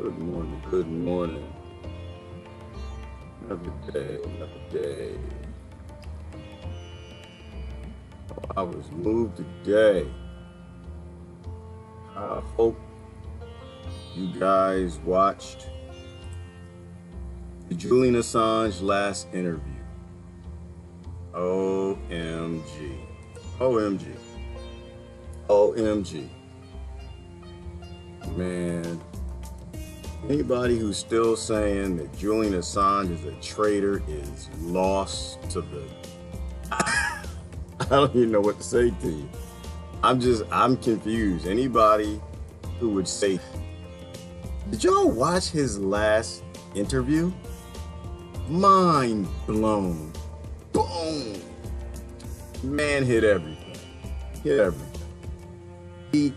Good morning, good morning. Another day, another day. I was moved today. I hope you guys watched the Julian Assange last interview. OMG. OMG. OMG. Man. Anybody who's still saying that Julian Assange is a traitor is lost to the... I don't even know what to say to you. I'm confused. Anybody who would say... Did y'all watch his last interview? Mind blown. Boom. Man hit everything. Hit everything. He...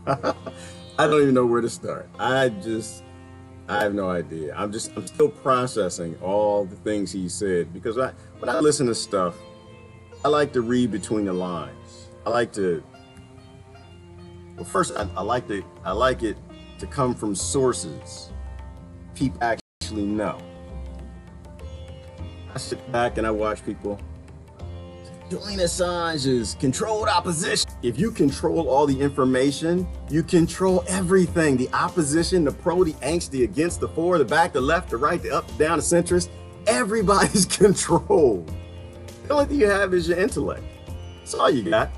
I don't even know where to start. I have no idea. I'm still processing all the things he said, because when I listen to stuff, I like to read between the lines. I like to, well, first I like it to come from sources people actually know. I sit back and I watch people. Julian Assange is controlled opposition. If you control all the information, you control everything. The opposition, the pro, the angst, the against, the for, the back, the left, the right, the up, the down, the centrist. Everybody's controlled. The only thing you have is your intellect. That's all you got.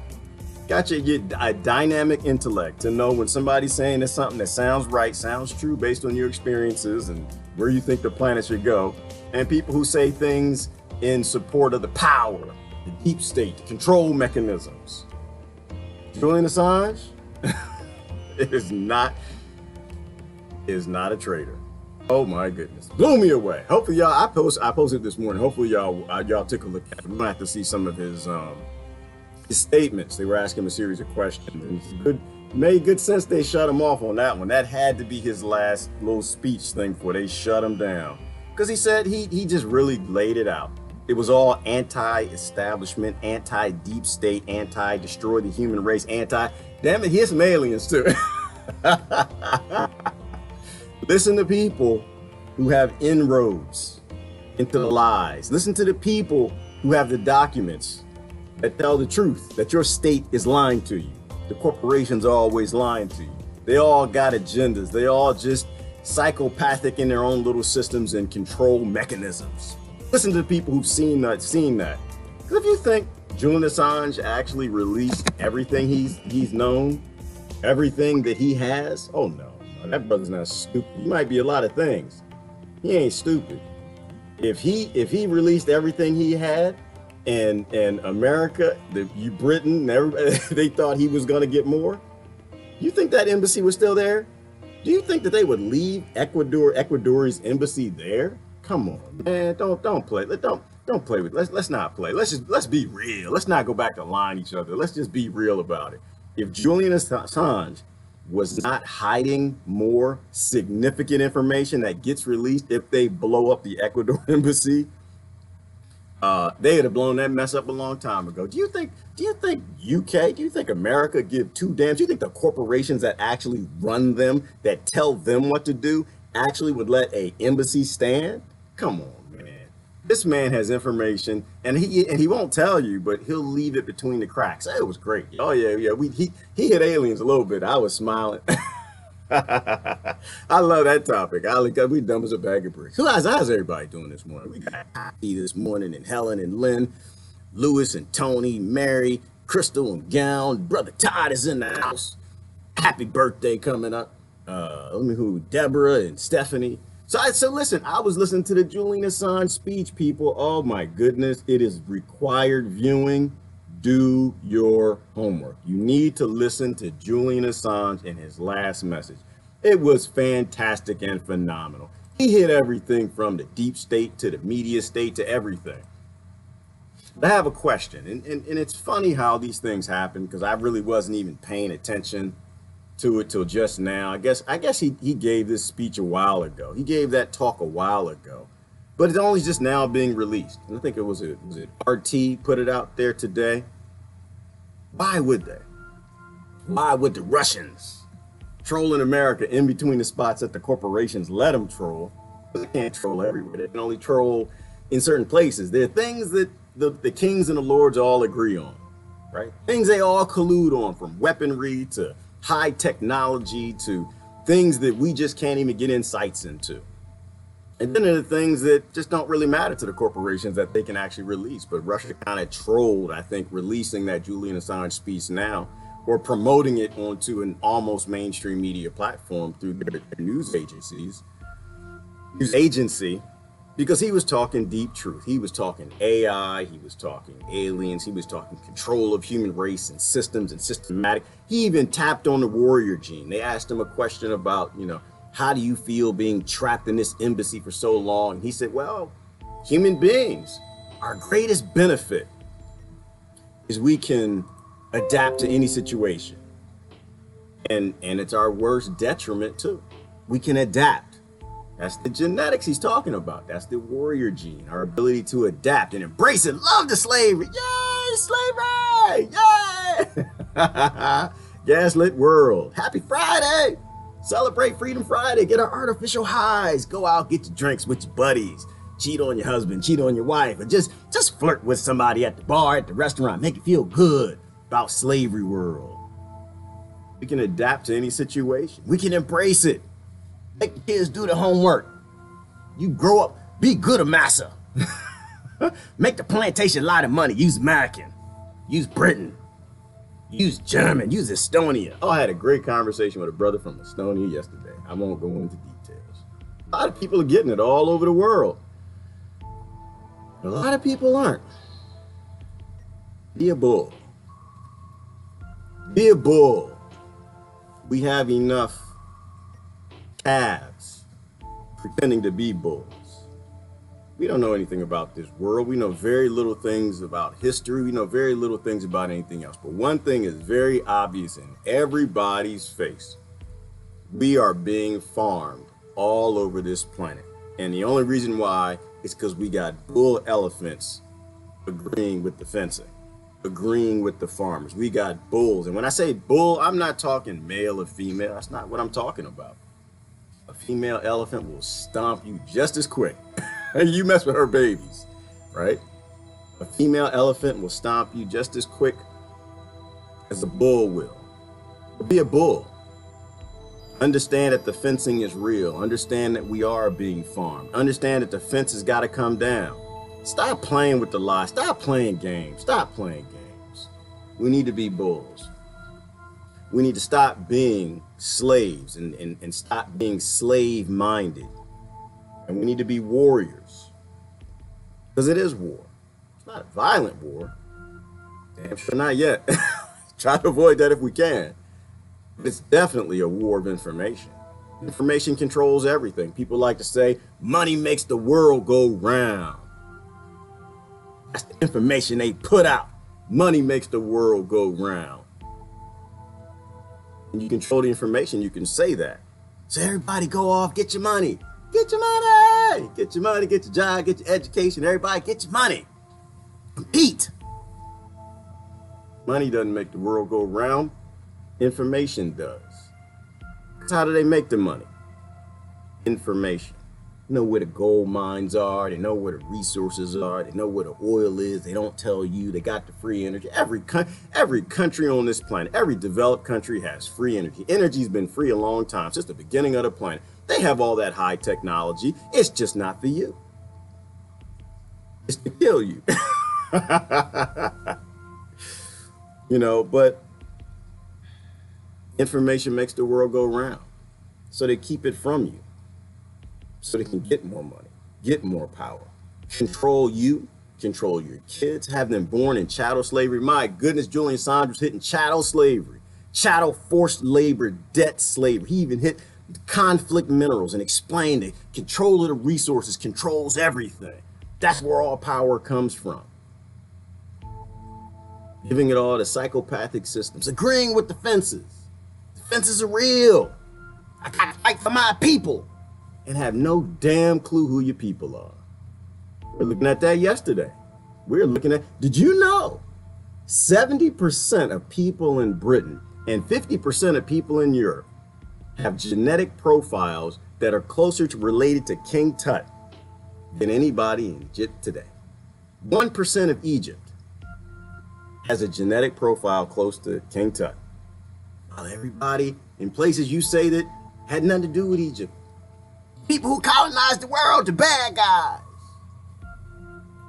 Got a dynamic intellect to know when somebody's saying there's something that sounds right, sounds true based on your experiences and where you think the planet should go. And people who say things in support of the power, the deep state, the control mechanisms. Julian Assange is not a traitor. Oh my goodness, blew me away. Hopefully y'all, I posted this morning. Hopefully y'all took a look at it. We're gonna have to see some of his statements. They were asking him a series of questions, and it's made good sense they shut him off on that one. That had to be his last little speech thing before they shut him down, because he said he just really laid it out. It was all anti-establishment, anti-deep state, anti-destroy the human race, damn it, here's some aliens too. Listen to people who have inroads into the lies. Listen to the people who have the documents that tell the truth, that your state is lying to you. The corporations are always lying to you. They all got agendas. They all just psychopathic in their own little systems and control mechanisms. Listen to the people who've seen that. Because if you think Julian Assange actually released everything he's known, everything that he has, oh no, that brother's not stupid. He might be a lot of things. He ain't stupid. If he released everything he had, and America, Britain, everybody, they thought he was gonna get more, you think that embassy was still there? Do you think that they would leave Ecuador's embassy there? Come on, man, don't play. Don't play with. Let's not play. Let's be real. Let's not go back to lying each other. Let's just be real about it. If Julian Assange was not hiding more significant information that gets released if they blow up the Ecuador embassy, they would have blown that mess up a long time ago. Do you think UK, do you think America give two damns? Do you think the corporations that actually run them, that tell them what to do, actually would let a embassy stand? Come on, man. This man has information, and he won't tell you, but he'll leave it between the cracks. It was great. Oh yeah. He hit aliens a little bit. I was smiling. I love that topic. We dumb as a bag of bricks. How's everybody doing this morning? We got Poppy this morning, and Helen and Lynn, Lewis and Tony, Mary, Crystal and Gown. Brother Todd is in the house. Happy birthday coming up. Deborah and Stephanie. So listen, I was listening to the Julian Assange speech, people. Oh my goodness, it is required viewing. Do your homework. You need to listen to Julian Assange in his last message. It was fantastic and phenomenal. He hit everything from the deep state to the media state to everything. But I have a question, and it's funny how these things happen, because I really wasn't even paying attention to it till just now. I guess he gave this speech a while ago. He gave that talk a while ago, but it's only just now being released. And I think was it RT put it out there today. Why would they? Why would the Russians trolling America in between the spots that the corporations let them troll. They can't troll everywhere. They can only troll in certain places. There are things that the kings and the lords all agree on, right? Things they all collude on, from weaponry to high technology to things that we just can't even get insights into. And then there are things that just don't really matter to the corporations that they can actually release. But Russia kind of trolled, I think, releasing that Julian Assange piece now, or promoting it onto an almost mainstream media platform through their news agency, because he was talking deep truth. He was talking AI, he was talking aliens, he was talking control of human race and systems and systematic. He even tapped on the warrior gene. They asked him a question about, how do you feel being trapped in this embassy for so long? And he said, well, human beings, our greatest benefit is we can adapt to any situation. And it's our worst detriment too. We can adapt. That's the genetics he's talking about. That's the warrior gene, our ability to adapt and embrace it. Love the slavery. Yay, slavery. Yay. Gaslit world. Happy Friday. Celebrate Freedom Friday. Get our artificial highs. Go out, get your drinks with your buddies. Cheat on your husband, cheat on your wife, or just flirt with somebody at the bar, at the restaurant. Make it feel good about slavery world. We can adapt to any situation. We can embrace it. Make the kids do the homework. You grow up, be good at massa. Make the plantation a lot of money. Use American. Use Britain. Use German, use Estonia. Oh, I had a great conversation with a brother from Estonia yesterday. I won't go into details. A lot of people are getting it all over the world. But a lot of people aren't. Be a bull. Be a bull. We have enough calves pretending to be bulls. We don't know anything about this world. We know very little things about history. We know very little things about anything else. But one thing is very obvious in everybody's face. We are being farmed all over this planet. And the only reason why is because we got bull elephants agreeing with the fencing, agreeing with the farmers. We got bulls. And when I say bull, I'm not talking male or female. That's not what I'm talking about. A female elephant will stomp you just as quick. You mess with her babies, right? A female elephant will stomp you just as quick as a bull will. But be a bull. Understand that the fencing is real. Understand that we are being farmed. Understand that the fence has got to come down. Stop playing with the lie. Stop playing games. Stop playing games. We need to be bulls. We need to stop being slaves and stop being slave-minded. And we need to be warriors. Because it is war. It's not a violent war. Damn sure not yet. Try to avoid that if we can. But it's definitely a war of information. Information controls everything. People like to say, money makes the world go round. That's the information they put out. Money makes the world go round. And you control the information, you can say that. So everybody go off, get your money. Get your money. Get your money, get your job, get your education. Everybody get your money. Compete. Money doesn't make the world go round. Information does. How do they make the money? Information. They know where the gold mines are. They know where the resources are. They know where the oil is. They don't tell you. They got the free energy. Every country on this planet, every developed country has free energy. Energy's been free a long time, since the beginning of the planet. They have all that high technology. It's just not for you. It's to kill you. But information makes the world go round. So they keep it from you. So they can get more money, get more power, control you, control your kids, have them born in chattel slavery. My goodness, Julian Assange was hitting chattel slavery, chattel forced labor, debt slavery. He even hit conflict minerals and explained that control of the resources controls everything. That's where all power comes from. Giving it all to psychopathic systems, agreeing with the fences. The fences are real. I gotta fight for my people. And have no damn clue who your people are. We're looking at that yesterday. We're looking at, did you know 70% of people in Britain and 50% of people in Europe have genetic profiles that are closer to related to King Tut than anybody in Egypt today. 1% of Egypt has a genetic profile close to King Tut. While everybody in places you say that had nothing to do with Egypt. People who colonized the world, the bad guys.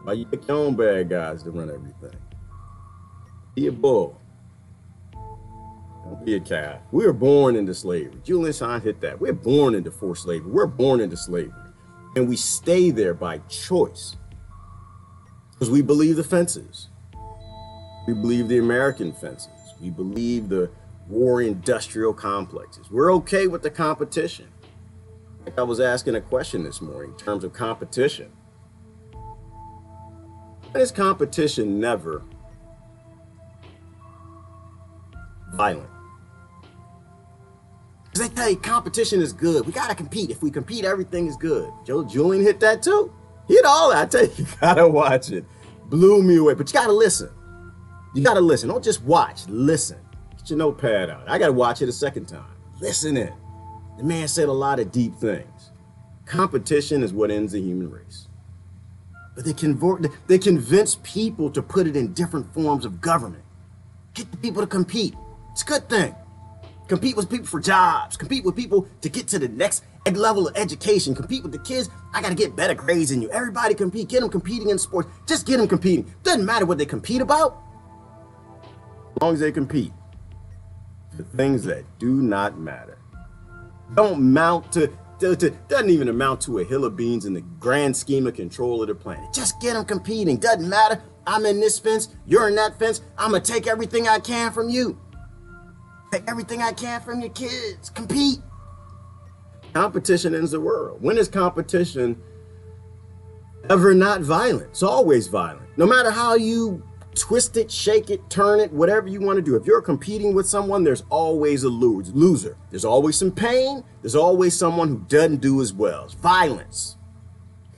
Why you pick your own bad guys to run everything? Be a bull. Don't be a calf. We were born into slavery. Julian Assange hit that. We're born into forced slavery. We're born into slavery. And we stay there by choice. Because we believe the fences. We believe the American fences. We believe the war industrial complexes. We're okay with the competition. Like I was asking a question this morning in terms of competition. When is competition never violent? Because they tell you competition is good. We got to compete. If we compete, everything is good. Julian hit that too. He hit all that. I tell you, you got to watch it. Blew me away. But you got to listen. You got to listen. Don't just watch. Listen. Get your notepad out. I got to watch it a second time. Listen in. The man said a lot of deep things. Competition is what ends the human race. But they convince people to put it in different forms of government. Get the people to compete. It's a good thing. Compete with people for jobs. Compete with people to get to the next level of education. Compete with the kids. I got to get better grades than you. Everybody compete. Get them competing in sports. Just get them competing. Doesn't matter what they compete about. As long as they compete. The things that do not matter. Don't mount to, doesn't even amount to a hill of beans in the grand scheme of control of the planet. Just get them competing. Doesn't matter. I'm in this fence. You're in that fence. I'm going to take everything I can from you. Take everything I can from your kids. Compete. Competition ends the world. When is competition ever not violent? It's always violent. No matter how you twist it, shake it, turn it, whatever you want to do. If you're competing with someone, there's always a loser. There's always some pain. There's always someone who doesn't do as well. It's violence.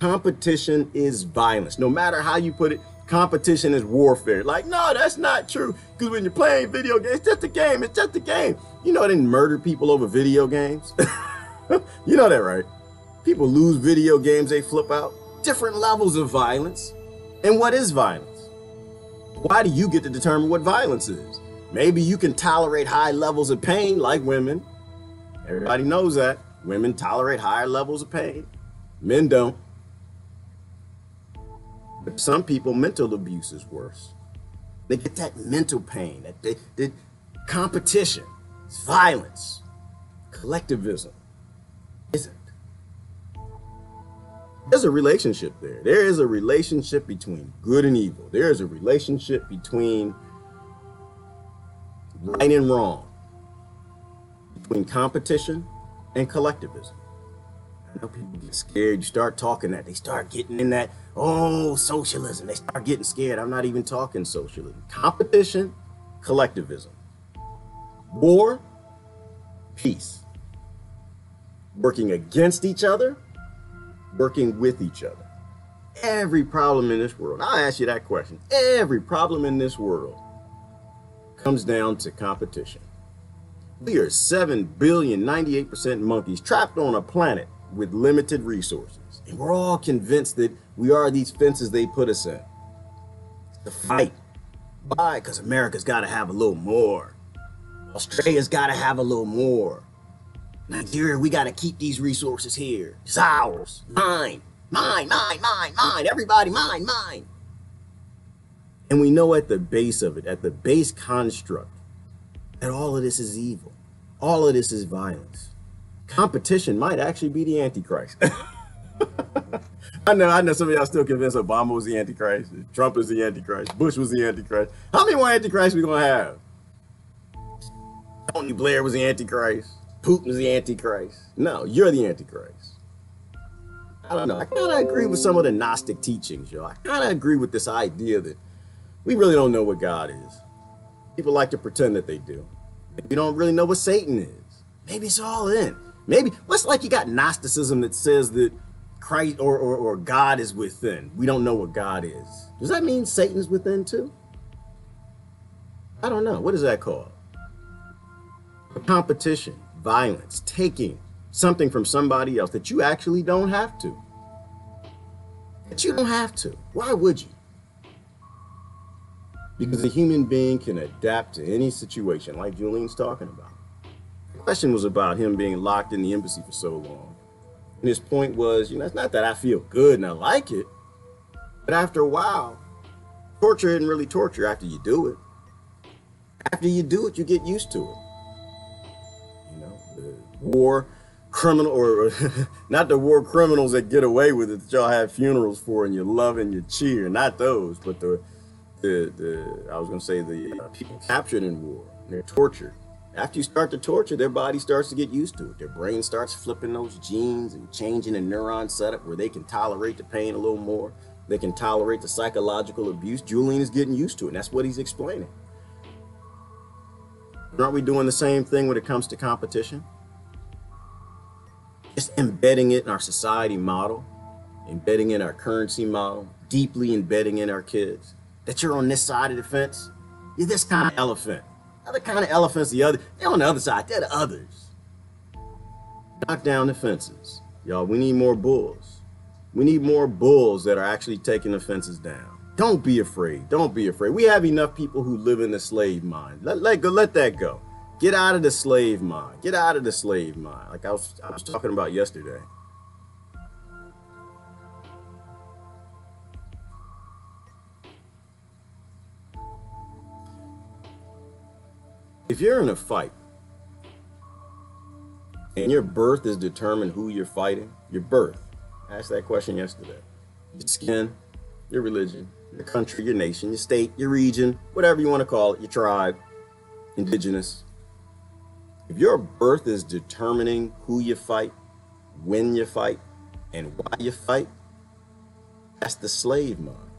Competition is violence. No matter how you put it, competition is warfare. Like, no, that's not true. Because when you're playing video games, it's just a game. It's just a game. You know they didn't murder people over video games. You know that, right? People lose video games, they flip out. Different levels of violence. And what is violence? Why do you get to determine what violence is? Maybe you can tolerate high levels of pain like women. Everybody knows that. Women tolerate higher levels of pain. Men don't. But some people, mental abuse is worse. They get that mental pain, that competition, it's violence. Collectivism isn't. There's a relationship there. There is a relationship between good and evil. There is a relationship between right and wrong, between competition and collectivism. I know people get scared. You start talking that, they start getting in that, oh, socialism. They start getting scared. I'm not even talking socialism. Competition, collectivism. War, peace. Working against each other, working with each other. Every problem in this world, I'll ask you that question. Every problem in this world comes down to competition. We are 7 billion, 98% monkeys trapped on a planet with limited resources. And we're all convinced that we are these fences they put us in. The fight. Why? Because America's got to have a little more. Australia's got to have a little more. Nigeria, we got to keep these resources here. It's ours. Mine. Mine, mine, mine, mine. Everybody, mine, mine. And we know at the base of it, at the base construct, that all of this is evil. All of this is violence. Competition might actually be the antichrist. I know some of y'all still convinced Obama was the antichrist, Trump is the antichrist, Bush was the antichrist. How many more antichrists we gonna have? Tony Blair was the antichrist. Putin's the antichrist. No, you're the antichrist. I don't know. I kind of agree with some of the Gnostic teachings, y'all. I kind of agree with this idea that we really don't know what God is. People like to pretend that they do. We don't really know what Satan is. Maybe it's all in. Maybe, what's like you got Gnosticism that says that Christ or God is within. We don't know what God is. Does that mean Satan's within too? I don't know. What is that called? Competition, violence, taking something from somebody else that you actually don't have to. That you don't have to. Why would you? Because a human being can adapt to any situation, like Julian's talking about. The question was about him being locked in the embassy for so long. And his point was, it's not that I feel good and I like it, but after a while, torture isn't really torture after you do it. After you do it, you get used to it. The war criminal, or not the war criminals that get away with it that y'all have funerals for and you love and you cheer, not those, but the people captured in war, they're tortured. After you start to torture, their body starts to get used to it. Their brain starts flipping those genes and changing the neuron setup where they can tolerate the pain a little more. They can tolerate the psychological abuse. Julian is getting used to it, and that's what he's explaining. Aren't we doing the same thing when it comes to competition? Just embedding it in our society model, embedding in our currency model, deeply embedding in our kids. That you're on this side of the fence, you're this kind of elephant. Other kind of elephants, they're on the other side, they're the others. Knock down the fences. Y'all, we need more bulls. We need more bulls that are actually taking the fences down. Don't be afraid. Don't be afraid. We have enough people who live in the slave mind. Let that go. Get out of the slave mind. Get out of the slave mind. Like I was talking about yesterday. If you're in a fight and your birth is determined who you're fighting, your birth, I asked that question yesterday. Your skin, your religion, your country, your nation, your state, your region, whatever you want to call it, your tribe, indigenous. If your birth is determining who you fight, when you fight, and why you fight, that's the slave mind.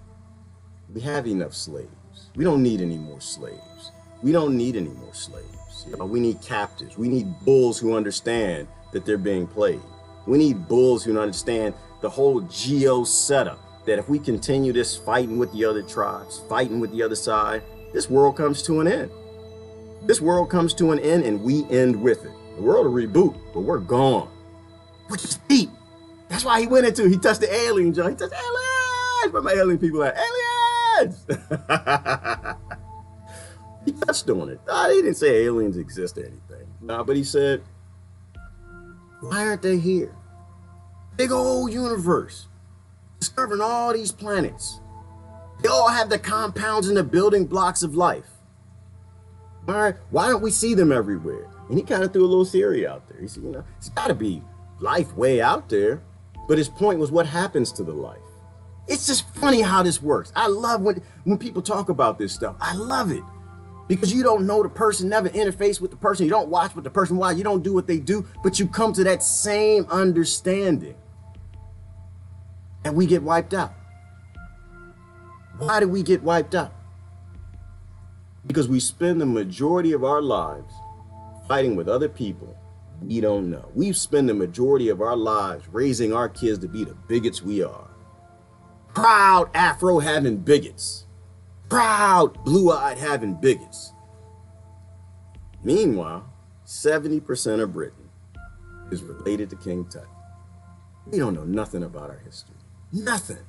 We have enough slaves. We don't need any more slaves. We don't need any more slaves. We need captives. We need bulls who understand that they're being played. We need bulls who understand the whole geo setup, that if we continue this fighting with the other tribes, fighting with the other side, this world comes to an end. This world comes to an end and we end with it. The world will reboot, but we're gone. Which is deep. That's why he went into, he touched the aliens, John. He touched aliens. Where my alien people at? Aliens! He touched on it. He didn't say aliens exist or anything. No, but he said, why aren't they here? Big old universe. Discovering all these planets. They all have the compounds and the building blocks of life. Why don't we see them everywhere? And he kind of threw a little theory out there. He said, it's got to be life way out there. But his point was, what happens to the life? It's just funny how this works. I love when people talk about this stuff. I love it. Because you don't know the person, never interface with the person. You don't watch what the person watches. You don't do what they do. But you come to that same understanding. And we get wiped out. Why do we get wiped out? Because we spend the majority of our lives fighting with other people we don't know. We spend the majority of our lives raising our kids to be the bigots we are. Proud Afro-having bigots. Proud blue-eyed having bigots. Meanwhile, 70% of Britain is related to King Tut. We don't know nothing about our history. Nothing.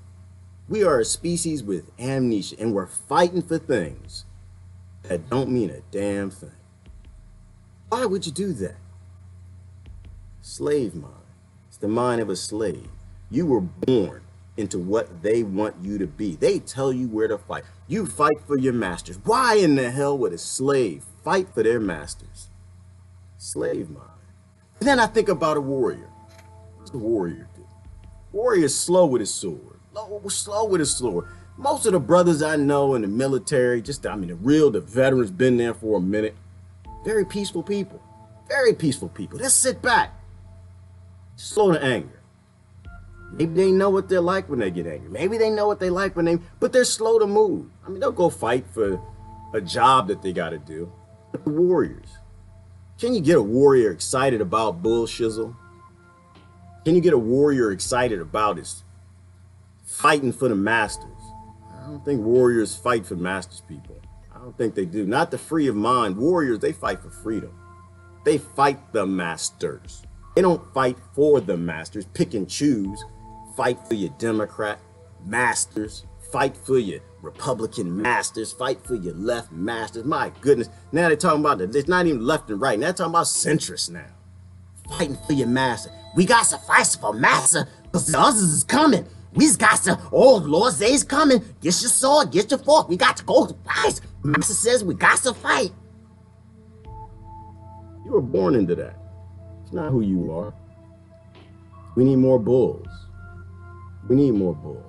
We are a species with amnesia, and we're fighting for things that don't mean a damn thing. Why would you do that? Slave mind. It's the mind of a slave. You were born into what they want you to be. They tell you where to fight. You fight for your masters. Why in the hell would a slave fight for their masters? Slave mind. And then I think about a warrior. What's a warrior do? Warrior is slow with his sword. Slow with his sword. Most of the brothers I know in the military, the veterans been there for a minute. Very peaceful people. Very peaceful people. Just sit back. Slow to anger. Maybe they know what they're like when they get angry. Maybe they know what they like but they're slow to move. They'll go fight for a job that they got to do. But the warriors, can you get a warrior excited about bull shizzle? Can you get a warrior excited about his fighting for the masters? I don't think warriors fight for masters, people. I don't think they do. Not the free of mind. Warriors, they fight for freedom. They fight the masters. They don't fight for the masters, pick and choose. Fight for your Democrat masters. Fight for your Republican masters. Fight for your left masters. My goodness. Now they're talking about it's not even left and right. Now they're talking about centrists now. Fighting for your master. We got to fight for master because the others is coming. We just got to, oh, Lord says he's coming. Get your sword, get your fork. We got to go to fight. Master says we got to fight. You were born into that. It's not who you are. We need more bulls. We need more bulls.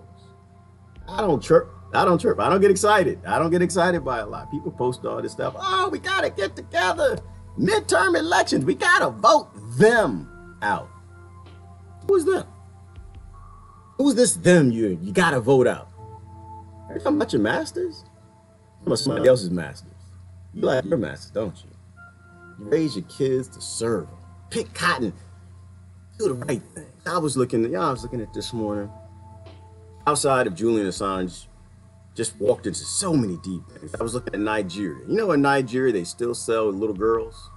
I don't chirp. I don't get excited. I don't get excited by a lot. People post all this stuff. Oh, we got to get together. Midterm elections. We got to vote them out. Who's them? Who's this them you got to vote out? Are you talking about your masters? You're about somebody else's masters. You like your masters, don't you? You raise your kids to serve them. Pick cotton. Do the right thing. I was looking at this morning. Outside of Julian Assange, just walked into so many deep things. I was looking at Nigeria. You know, in Nigeria, they still sell little girls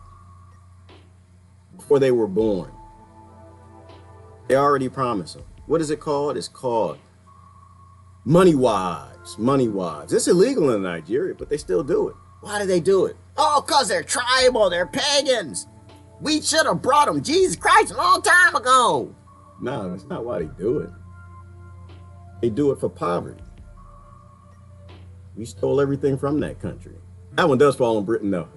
before they were born. They already promised them. What is it called? It's called money wives. Money wives. It's illegal in Nigeria, but they still do it. Why do they do it? Oh, because they're tribal. They're pagans. We should have brought them Jesus Christ a long time ago. No, that's not why they do it. They do it for poverty. We stole everything from that country. That one does fall on Britain, though.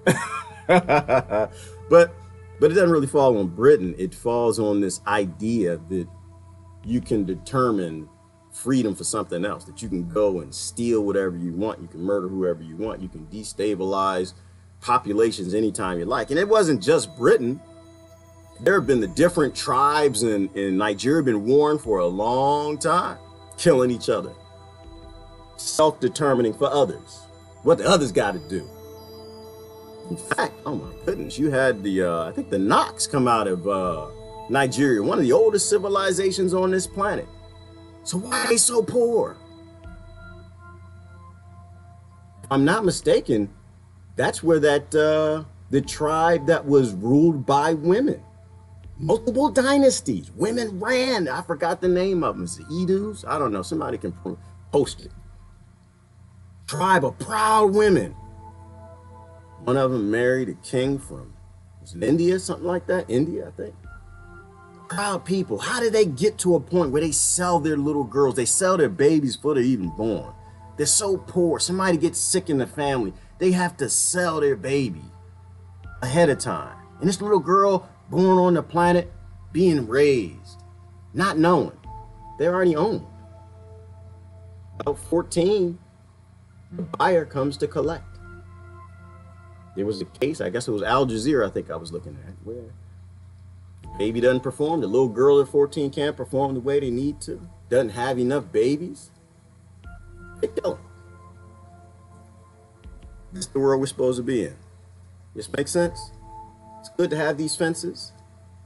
but it doesn't really fall on Britain. It falls on this idea that you can determine freedom for something else, that you can go and steal whatever you want. You can murder whoever you want. You can destabilize populations anytime you like. And it wasn't just Britain. There have been the different tribes in Nigeria been warring for a long time, killing each other, self-determining for others, what the others got to do. In fact, oh my goodness, you had I think the Knox come out of Nigeria, one of the oldest civilizations on this planet. So why are they so poor? If I'm not mistaken, that's where the tribe that was ruled by women. Multiple dynasties. Women ran. I forgot the name of them. Is it Edus? I don't know. Somebody can post it. Tribe of proud women. One of them married a king from, was it India? Something like that. India, I think. Proud people. How did they get to a point where they sell their little girls? They sell their babies before they're even born. They're so poor. Somebody gets sick in the family. They have to sell their baby ahead of time. And this little girl born on the planet, being raised, not knowing. They're already owned. About 14, the buyer comes to collect. There was a case, I guess it was Al Jazeera, I think I was looking at, where the baby doesn't perform. The little girl at 14 can't perform the way they need to, doesn't have enough babies. They kill them. This is the world we're supposed to be in. This makes sense? It's good to have these fences.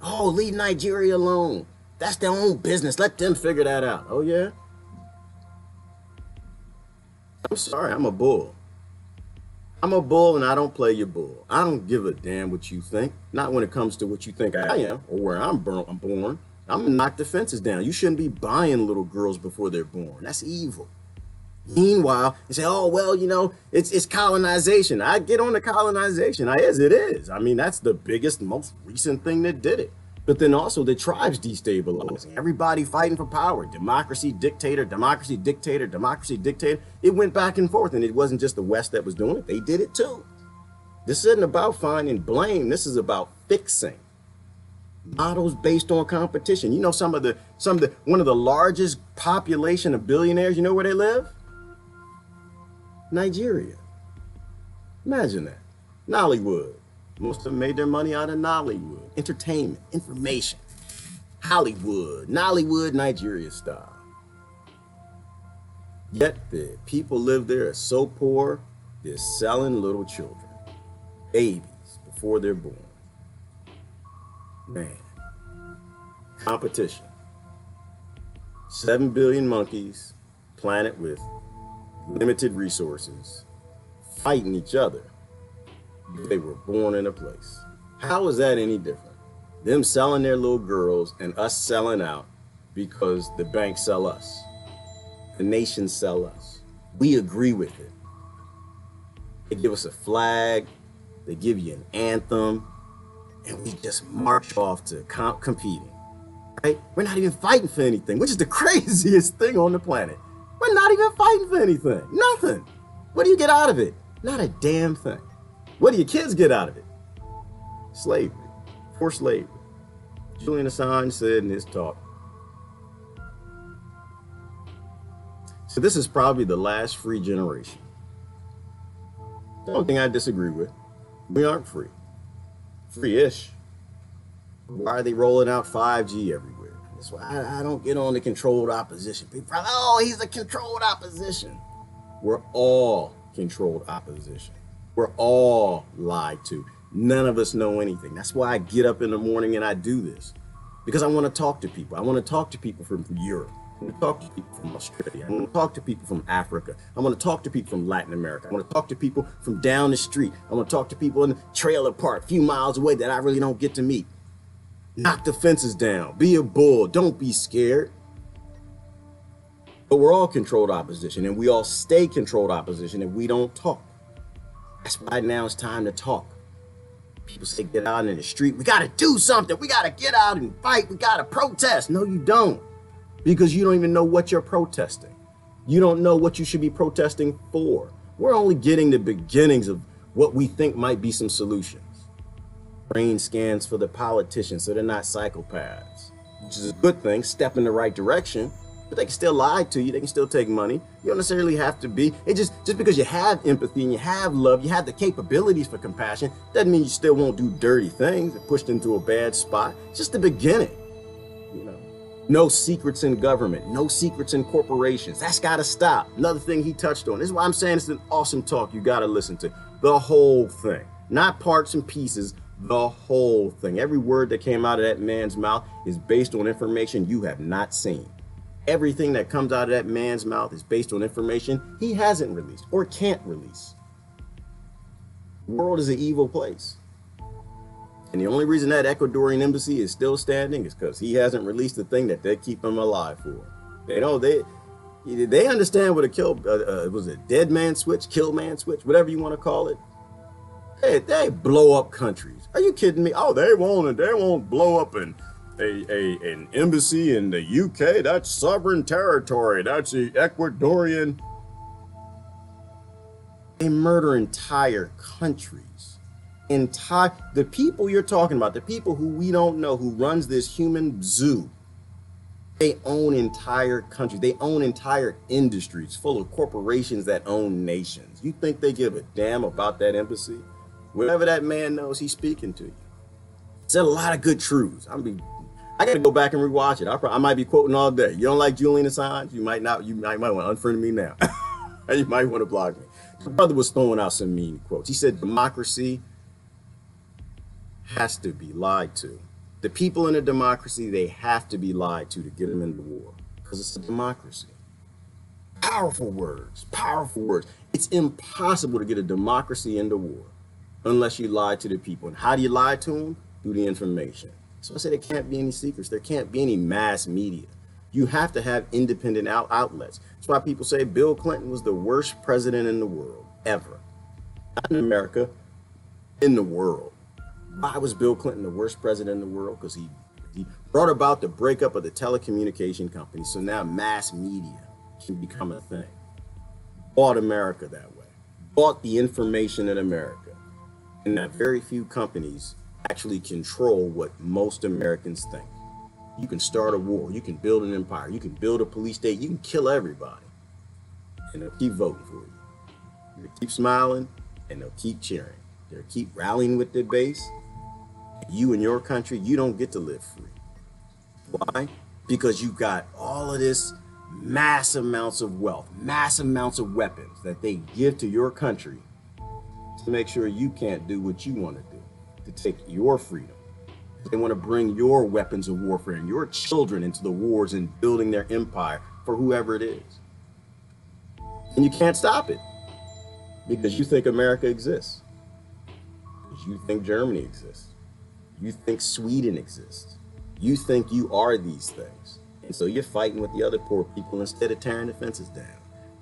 Oh, leave Nigeria alone. That's their own business. Let them figure that out. Oh, yeah? I'm sorry, I'm a bull. I'm a bull and I don't play your bull. I don't give a damn what you think. Not when it comes to what you think I am or where I'm born. I'm gonna knock the fences down. You shouldn't be buying little girls before they're born. That's evil. Meanwhile, you say, oh, well, you know, it's colonization. I get on the colonization. It is. I mean, that's the biggest, most recent thing that did it. But then also the tribes destabilizing. Everybody fighting for power. Democracy, dictator, democracy, dictator, democracy, dictator. It went back and forth. And it wasn't just the West that was doing it. They did it too. This isn't about finding blame. This is about fixing. Models based on competition. You know, one of the largest population of billionaires, you know where they live? Nigeria. Imagine that. Nollywood. Most of them made their money out of Nollywood. Entertainment, information. Hollywood, Nollywood, Nigeria style. Yet the people live there are so poor, they're selling little children, babies, before they're born. Man. Competition. 7 billion monkeys, planet with limited resources, fighting each other. They were born in a place. How is that any different? Them selling their little girls and us selling out because the banks sell us. The nations sell us. We agree with it. They give us a flag. They give you an anthem. And we just march off to competing. Right? We're not even fighting for anything, which is the craziest thing on the planet. We're not even fighting for anything. Nothing. What do you get out of it? Not a damn thing. What do your kids get out of it? Slavery. Forced slavery. Julian Assange said in his talk. So this is probably the last free generation. The only thing I disagree with, we aren't free. Free-ish. Why are they rolling out 5G everywhere? That's why I don't get on the controlled opposition. People probably, oh, he's a controlled opposition. We're all controlled opposition. We're all lied to. None of us know anything. That's why I get up in the morning and I do this. Because I want to talk to people. I want to talk to people from Europe. I want to talk to people from Australia. I want to talk to people from Africa. I want to talk to people from Latin America. I want to talk to people from down the street. I want to talk to people in the trailer park a few miles away that I really don't get to meet. Knock the fences down. Be a bull. Don't be scared. But we're all controlled opposition, and we all stay controlled opposition if we don't talk. That's why now it's time to talk. People say get out in the street. We got to do something. We got to get out and fight. We got to protest. No, you don't. Because you don't even know what you're protesting. You don't know what you should be protesting for. We're only getting the beginnings of what we think might be some solutions. Brain scans for the politicians so they're not psychopaths, which is a good thing, step in the right direction, but they can still lie to you. They can still take money. You don't necessarily have to be. It just because you have empathy and you have love, you have the capabilities for compassion, doesn't mean you still won't do dirty things and pushed into a bad spot. It's just the beginning, you know. No secrets in government, no secrets in corporations. That's got to stop. Another thing he touched on. This is why I'm saying it's an awesome talk. You got to listen to the whole thing, not parts and pieces, the whole thing. Every word that came out of that man's mouth is based on information you have not seen. Everything that comes out of that man's mouth is based on information he hasn't released or can't release. The world is an evil place. And the only reason that Ecuadorian embassy is still standing is because he hasn't released the thing that they keep him alive for. They know they understand what was a dead man switch, kill man switch, whatever you want to call it. They blow up countries. Are you kidding me? Oh, they won't blow up an embassy in the UK. That's sovereign territory. That's the Ecuadorian. They murder entire countries. The people you're talking about, the people who we don't know, who runs this human zoo, they own entire countries. They own entire industries full of corporations that own nations. You think they give a damn about that embassy? Whatever that man knows, he's speaking to you. Said a lot of good truths. I got to go back and rewatch it. I might be quoting all day. You don't like Julian Assange? You might not. You might want to unfriend me now. You might want to block me. My brother was throwing out some mean quotes. He said democracy has to be lied to. The people in a democracy, they have to be lied to get them into war because it's a democracy. Powerful words, powerful words. It's impossible to get a democracy into war unless you lie to the people. And how do you lie to them? Through the information. So I said there can't be any secrets. There can't be any mass media. You have to have independent outlets. That's why people say Bill Clinton was the worst president in the world, ever. Not in America, in the world. Why was Bill Clinton the worst president in the world? Because he brought about the breakup of the telecommunication companies. So now mass media can become a thing. Bought America that way. Bought the information in America. And that very few companies actually control what most Americans think. You can start a war. You can build an empire. You can build a police state. You can kill everybody. And they'll keep voting for you. They'll keep smiling and they'll keep cheering. They'll keep rallying with their base. You and your country, you don't get to live free. Why? Because you got all of this mass amounts of wealth, mass amounts of weapons that they give to your country to make sure you can't do what you want to do, to take your freedom. They want to bring your weapons of warfare and your children into the wars and building their empire for whoever it is. And you can't stop it because you think America exists. Because you think Germany exists. You think Sweden exists. You think you are these things. And so you're fighting with the other poor people instead of tearing the fences down.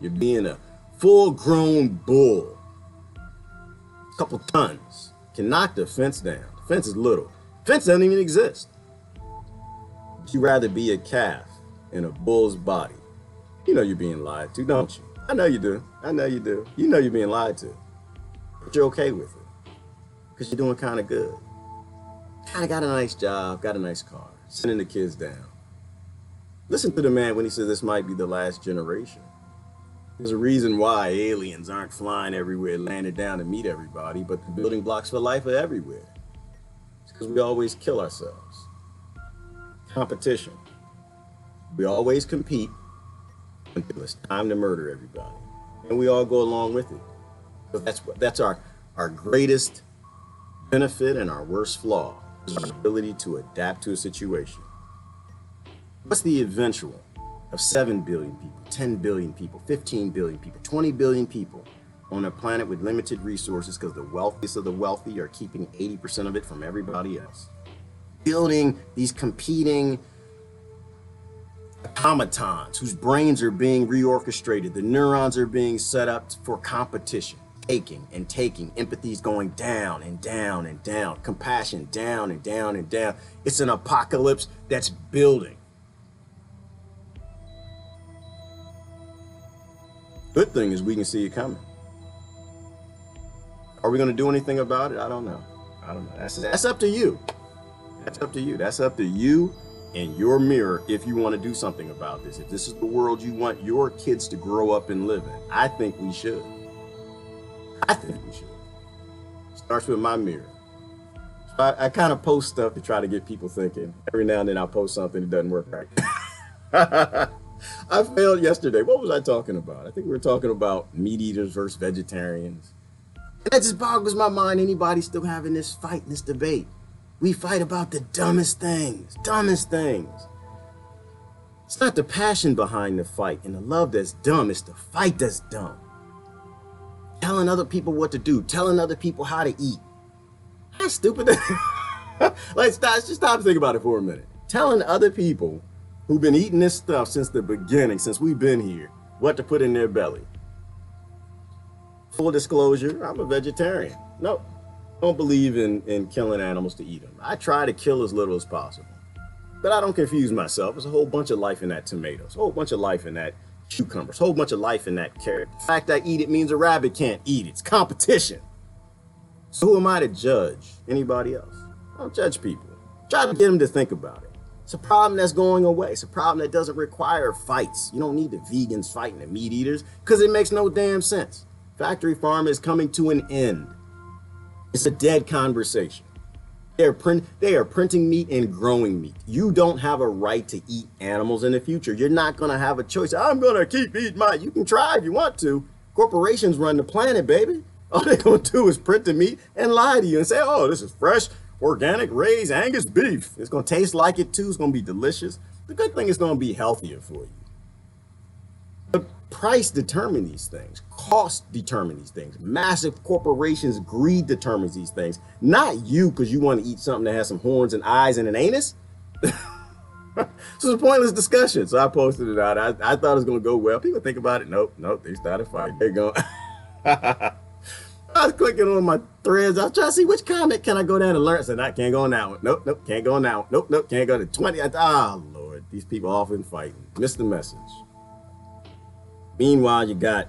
You're being a full-grown bull. A couple tons can knock the fence down. The fence is little. The fence doesn't even exist. But you'd rather be a calf in a bull's body. You know you're being lied to, don't you? I know you do. I know you do. You know you're being lied to. But you're okay with it. Because you're doing kind of good. Kind of got a nice job, got a nice car, sending the kids down. Listen to the man when he says this might be the last generation. There's a reason why aliens aren't flying everywhere, landing down to meet everybody, but the building blocks for life are everywhere. It's because we always kill ourselves. Competition. We always compete until it's time to murder everybody. And we all go along with it. But that's our greatest benefit and our worst flaw, is our ability to adapt to a situation. What's the eventual of 7 billion people, 10 billion people, 15 billion people, 20 billion people on a planet with limited resources because the wealthiest of the wealthy are keeping 80% of it from everybody else? Building these competing automatons whose brains are being reorchestrated. The neurons are being set up for competition. Taking and taking. Empathy's going down and down and down. Compassion down and down and down. It's an apocalypse that's building. Good thing is we can see it coming. Are we going to do anything about it? I don't know. I don't know. That's up to you. That's up to you. That's up to you and your mirror if you want to do something about this. If this is the world you want your kids to grow up and live in, I think we should. I think we should. Starts with my mirror. So I kind of post stuff to try to get people thinking. Every now and then I'll post something that doesn't work right. I failed yesterday. What was I talking about? I think we were talking about meat eaters versus vegetarians. And that just boggles my mind. Anybody still having this fight, this debate. We fight about the dumbest things, It's not the passion behind the fight and the love that's dumb. It's the fight that's dumb. Telling other people what to do, telling other people how to eat. How stupid that Like, just stop and think about it for a minute. Telling other people who've been eating this stuff since the beginning, since we've been here, what to put in their belly. Full disclosure, I'm a vegetarian. No, I don't believe in killing animals to eat them. I try to kill as little as possible. But I don't confuse myself. There's a whole bunch of life in that tomatoes, a whole bunch of life in that cucumbers, a whole bunch of life in that carrot. The fact I eat it means a rabbit can't eat it. It's competition. So who am I to judge anybody else? I don't judge people. Try to get them to think about it. It's a problem that's going away. It's a problem that doesn't require fights. You don't need the vegans fighting the meat eaters because it makes no damn sense. Factory farm is coming to an end. It's a dead conversation. They are printing meat and growing meat. You don't have a right to eat animals in the future. You're not going to have a choice. I'm going to keep eating mine. You can try if you want to. Corporations run the planet, baby. All they're going to do is print the meat and lie to you and say, oh, this is fresh, organic, raised Angus beef. It's going to taste like it too. It's going to be delicious. The good thing is going to be healthier for you. But price determines these things. Cost determines these things. Massive corporations' greed determines these things. Not you because you want to eat something that has some horns and eyes and an anus. So it's a pointless discussion. So I posted it out. I thought it was going to go well. People think about it. Nope. They started fighting. They're going. I was clicking on my threads. I was trying to see which comment can I go down and learn. I said, I can't go on that one. Nope, can't go on that one. Nope, can't go to 20. Lord, these people often fighting. Missed the message. Meanwhile, you got,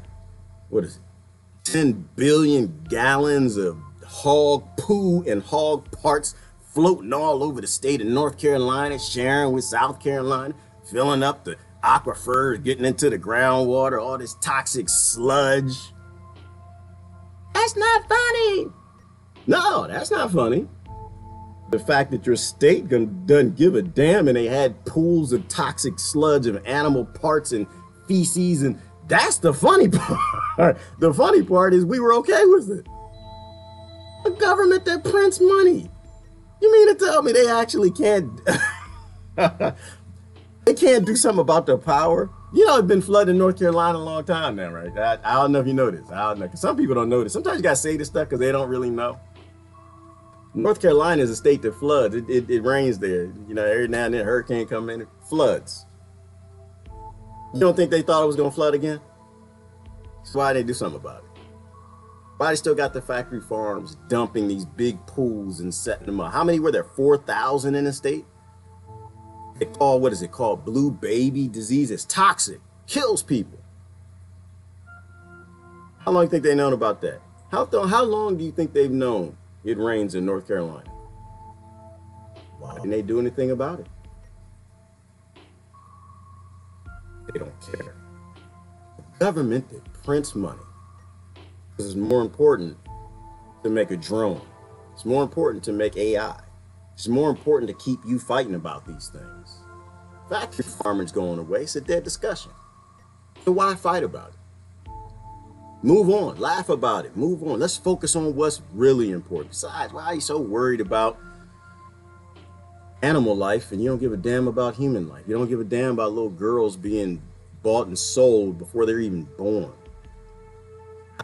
10 billion gallons of hog poo and hog parts floating all over the state of North Carolina, sharing with South Carolina, filling up the aquifers, getting into the groundwater, all this toxic sludge. That's not funny. No, that's not funny. The fact that your state doesn't give a damn and they had pools of toxic sludge of animal parts and feces, and that's the funny part. The funny part is we were okay with it. A government that prints money. You mean to tell me they actually can't they can't do something about their power? You know, it's been flooding North Carolina a long time now, right? I don't know if you know this. I don't know, because some people don't know this. Sometimes you got to say this stuff because they don't really know. North Carolina is a state that floods. It rains there. You know, every now and then a hurricane come in, it floods. You don't think they thought it was going to flood again? That's why they do something about it. Why they still got the factory farms dumping these big pools and setting them up? How many were there? 4,000 in the state? They call, what is it called? Blue baby disease. It's toxic. Kills people. How long do you think they've known about that? How long do you think they've known it rains in North Carolina? Why didn't they do anything about it? They don't care. The government that prints money. This is more important to make a drone. It's more important to make AI. It's more important to keep you fighting about these things. Factory farming's going away. It's a dead discussion. So why fight about it? Move on. Laugh about it. Move on. Let's focus on what's really important. Besides, why are you so worried about animal life and you don't give a damn about human life? You don't give a damn about little girls being bought and sold before they're even born.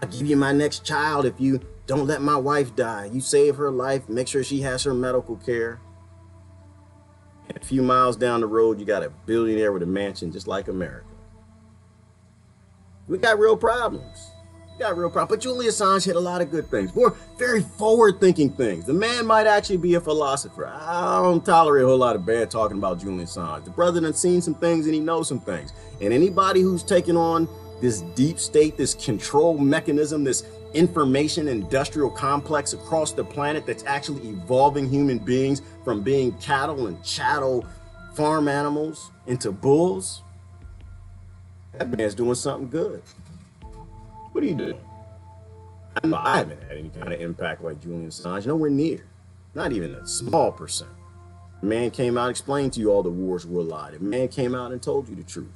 I'll give you my next child if you don't let my wife die. You save her life, make sure she has her medical care. And a few miles down the road, you got a billionaire with a mansion just like America. We got real problems. We got real problems. But Julian Assange had a lot of good things, more very forward-thinking things. The man might actually be a philosopher. I don't tolerate a whole lot of bad talking about Julian Assange. The brother done seen some things and he knows some things. And anybody who's taken on this deep state, this control mechanism, this information industrial complex across the planet that's actually evolving human beings from being cattle and chattel farm animals into bulls, that man's doing something good. What are you doing? I know I haven't had any kind of impact like Julian Assange, nowhere near, not even a small percent. The man came out, explained to you all the wars were a lie. The man came out and told you the truth.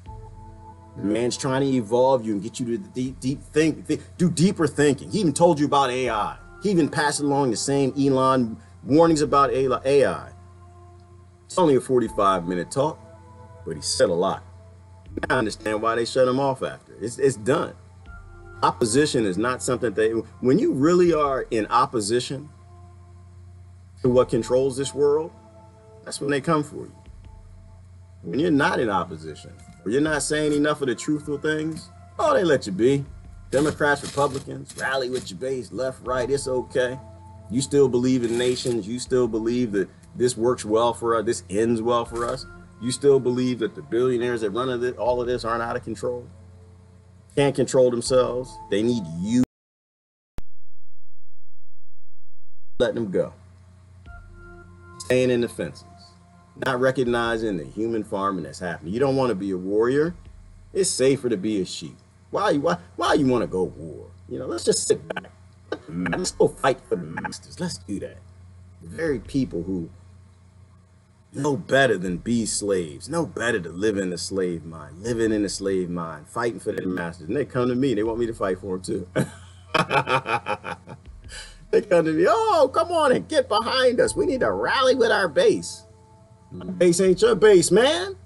The man's trying to evolve you and get you to do deeper thinking. He even told you about AI. He even passed along the same Elon warnings about AI. It's only a 45-minute talk, but he said a lot. I understand why they shut him off after. It's done. Opposition is not something when you really are in opposition to what controls this world, that's when they come for you. When you're not in opposition, or you're not saying enough of the truthful things, oh, they let you be. Democrats, Republicans, rally with your base, left, right, it's okay. You still believe in nations. You still believe that this works well for us. This ends well for us. You still believe that the billionaires that run all of this aren't out of control, can't control themselves. They need you. Let them go. Staying in the fences. Not recognizing the human farming that's happening. You don't want to be a warrior. It's safer to be a sheep. Why you want to go war? You know, let's just sit back. Let's go fight for the masters. Let's do that. The very people who know better than be slaves, know better to live in the slave mind, living in the slave mind, fighting for their masters. And they come to me. They want me to fight for them too. They come to me. Oh, come on and get behind us. We need to rally with our base. My base ain't your base, man.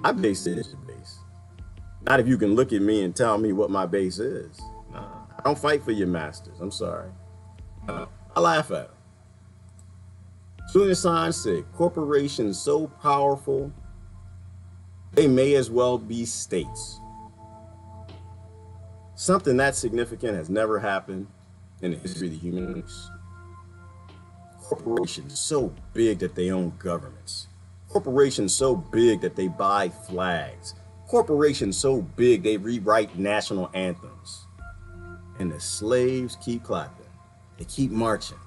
My base is your base. Not if you can look at me and tell me what my base is. Nah, I don't fight for your masters. I'm sorry. I laugh at them. Julian Assange said, corporations so powerful, they may as well be states. Something that significant has never happened in the history of the human race. Corporations so big that they own governments. Corporations so big that they buy flags. Corporations so big they rewrite national anthems. And the slaves keep clapping. They keep marching.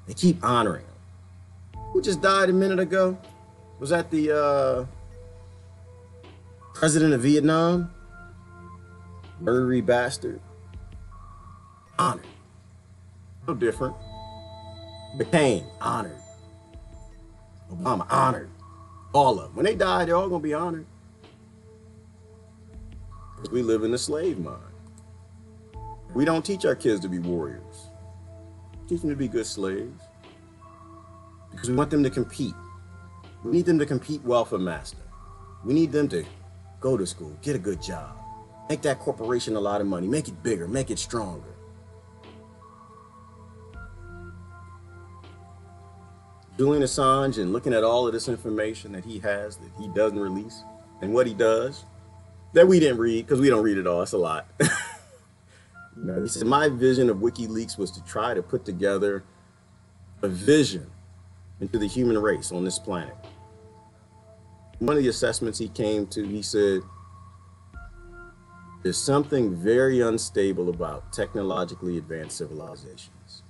They keep honoring them. Who just died a minute ago? Was that the president of Vietnam? Murdery bastard. Honored. No different. McCain, honored. Obama, honored. All of them. When they die, they're all going to be honored. Because we live in the slave mind. We don't teach our kids to be warriors. We teach them to be good slaves. Because we want them to compete. We need them to compete well for master. We need them to go to school, get a good job, make that corporation a lot of money, make it bigger, make it stronger. Julian Assange and looking at all of this information that he has that he doesn't release and what he does that we didn't read because we don't read it all. It's a lot. He said, my vision of WikiLeaks was to try to put together a vision into the human race on this planet. One of the assessments he came to, he said, there's something very unstable about technologically advanced civilizations.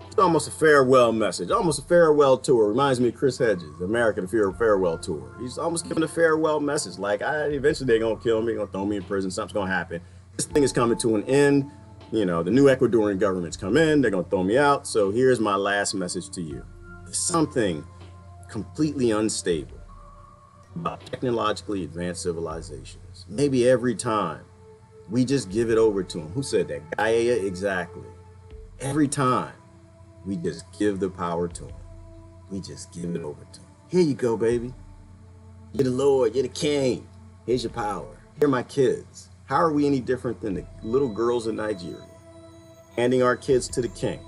It's almost a farewell message, almost a farewell tour. Reminds me of Chris Hedges, American Farewell Tour. He's almost giving a farewell message, like, eventually they're gonna kill me, they're gonna throw me in prison, something's gonna happen. This thing is coming to an end. You know, the new Ecuadorian government's come in, they're gonna throw me out. So here's my last message to you. There's something completely unstable about technologically advanced civilizations. Maybe every time we just give it over to them. Who said that? Gaia, exactly. Every time we just give the power to them. We just give it over to them. Here you go, baby. You're the Lord, you're the king. Here's your power. Here are my kids. How are we any different than the little girls in Nigeria? Handing our kids to the king.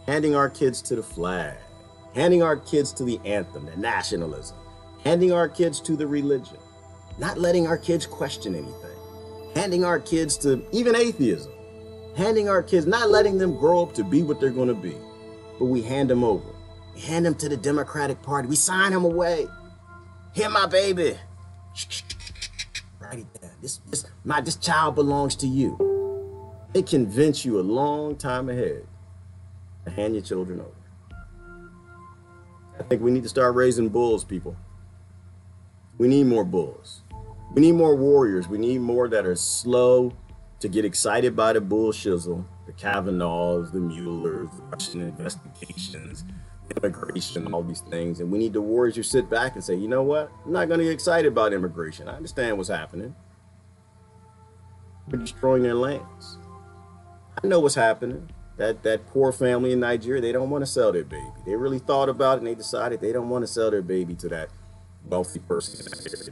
Handing our kids to the flag. Handing our kids to the anthem, the nationalism. Handing our kids to the religion. Not letting our kids question anything. Handing our kids to even atheism. Handing our kids, not letting them grow up to be what they're going to be. But we hand them over. We hand them to the Democratic Party. We sign them away. Here, my baby. Write it down. This child belongs to you. They convince you a long time ahead to hand your children over. I think we need to start raising bulls, people. We need more bulls. We need more warriors. We need more that are slow to get excited by the bull shizzle, the Kavanaughs, the Muellers, the Russian investigations, immigration, all these things. And we need the warriors who sit back and say, you know what? I'm not going to get excited about immigration. I understand what's happening. We're destroying their lands. I know what's happening. That poor family in Nigeria, they don't want to sell their baby. They really thought about it and they decided they don't want to sell their baby to that wealthy person,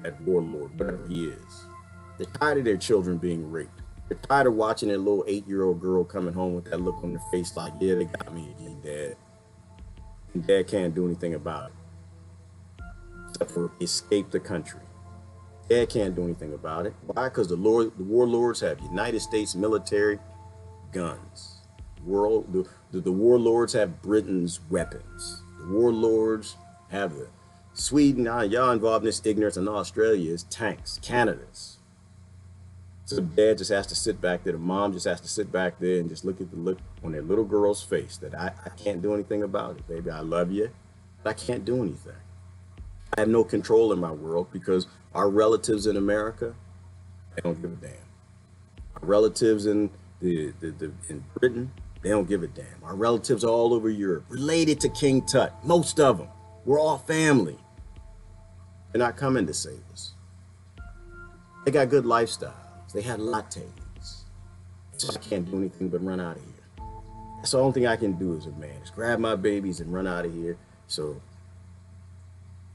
that warlord, whatever he is. They're tired of their children being raped. They're tired of watching their little 8-year-old girl coming home with that look on their face like, yeah, they got me again, Dad. And Dad can't do anything about it. Except for escape the country. Dad can't do anything about it. Why? Because the warlords have United States military guns. The warlords have Britain's weapons. The warlords have the Sweden, y'all involved in this ignorance, and Australia's tanks, Canada's. So dad just has to sit back there, the mom just has to sit back there and just look at the look on their little girl's face that I can't do anything about it, baby. I love you, but I can't do anything. I have no control in my world because our relatives in America, they don't give a damn. Our relatives in in Britain, they don't give a damn. Our relatives all over Europe, related to King Tut, most of them. We're all family. They're not coming to save us. They got good lifestyles. They had lattes. So I can't do anything but run out of here. That's the only thing I can do as a man, is grab my babies and run out of here. So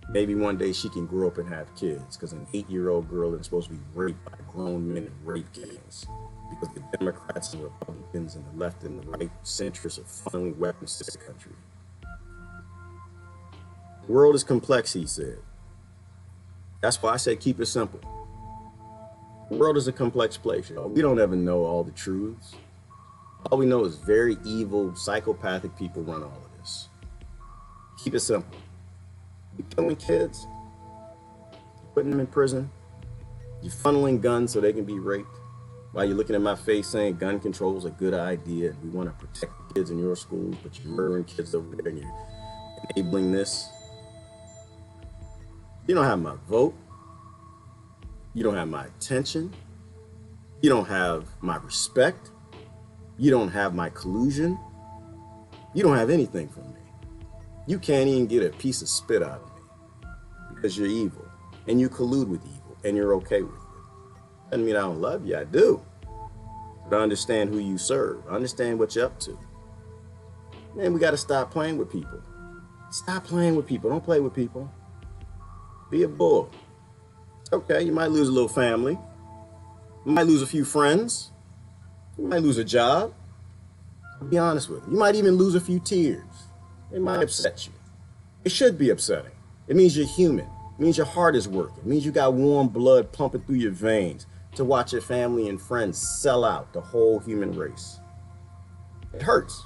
maybe one day she can grow up and have kids, because an 8-year-old girl is supposed to be raped by grown men in rape gangs, because the Democrats and Republicans and the left and the right centrists are funneling weapons to the country. The world is complex, he said. That's why I said keep it simple. The world is a complex place, y'all. We don't ever know all the truths. All we know is very evil, psychopathic people run all of this. Keep it simple. You're killing kids, you're putting them in prison, you're funneling guns so they can be raped, while you're looking at my face saying gun control is a good idea and we want to protect the kids in your schools, but you're murdering kids over there and you're enabling this. You don't have my vote. You don't have my attention. You don't have my respect. You don't have my collusion. You don't have anything from me. You can't even get a piece of spit out of me because you're evil and you collude with evil and you're okay with it. Doesn't mean I don't love you. I do. But I understand who you serve. I understand what you're up to. Man, we got to stop playing with people. Stop playing with people. Don't play with people. Be a bull. Okay, you might lose a little family. You might lose a few friends. You might lose a job. I'll be honest with you. You might even lose a few tears. It might upset you. It should be upsetting. It means you're human. It means your heart is working. It means you got warm blood pumping through your veins to watch your family and friends sell out the whole human race. It hurts.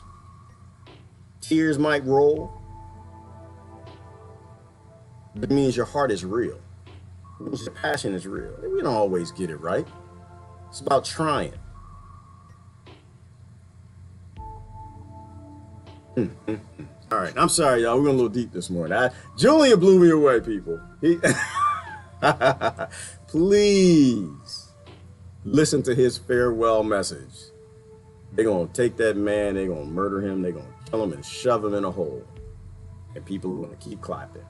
Tears might roll. It means your heart is real. It means your passion is real. We don't always get it right. It's about trying. All right, I'm sorry, y'all. We're going a little deep this morning. Julian blew me away, people. Please listen to his farewell message. They're going to take that man, they're going to murder him, they're going to kill him and shove him in a hole. And people are going to keep clapping.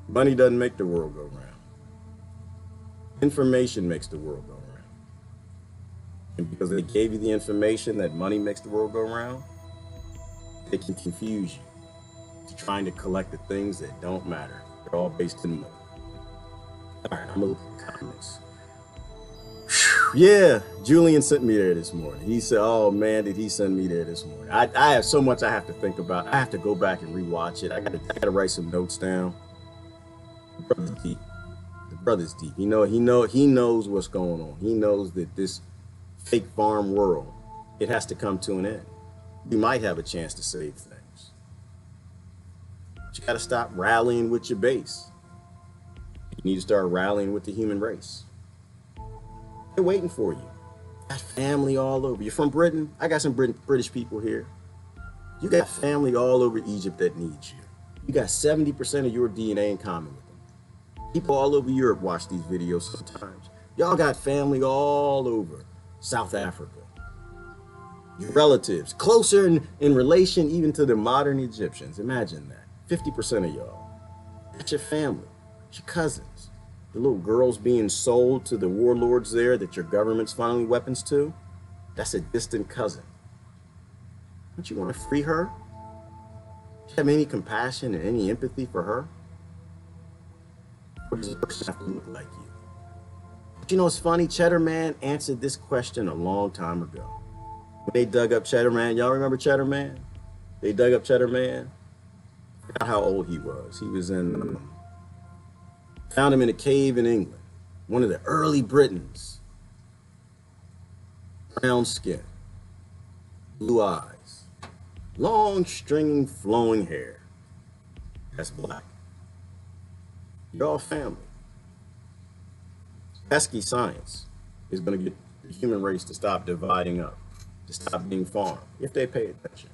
Money doesn't make the world go round. Information makes the world go round. And because they gave you the information that money makes the world go round, they can confuse you to trying to collect the things that don't matter. They're all based in money. All right, I'm gonna look at the comments. Yeah, Julian sent me there this morning. He said, oh man, did he send me there this morning? I have so much I have to think about. I have to go back and rewatch it. I gotta write some notes down. The brother's deep. The brother's deep. He knows what's going on. He knows that this fake farm world, it has to come to an end. You might have a chance to save things. But you got to stop rallying with your base. You need to start rallying with the human race. They're waiting for you. Got family all over. You're from Britain. I got some British people here. You got family all over Egypt that needs you. You got 70% of your DNA in common with them. People all over Europe watch these videos sometimes. Y'all got family all over South Africa. Your relatives, closer in relation even to the modern Egyptians. Imagine that. 50% of y'all. That's your family. It's your cousins. The little girls being sold to the warlords there that your government's funneling weapons to. That's a distant cousin. Don't you want to free her? Do you have any compassion and any empathy for her? Or does a person have to look like you? But you know what's funny? Cheddar Man answered this question a long time ago. When they dug up Cheddar Man, y'all remember Cheddar Man? They dug up Cheddar Man. I forgot how old he was. He was found him in a cave in England. One of the early Britons. Brown skin, blue eyes, long stringing flowing hair. That's black. You're all family. Pesky science is going to get the human race to stop dividing up, to stop being farmed, if they pay attention.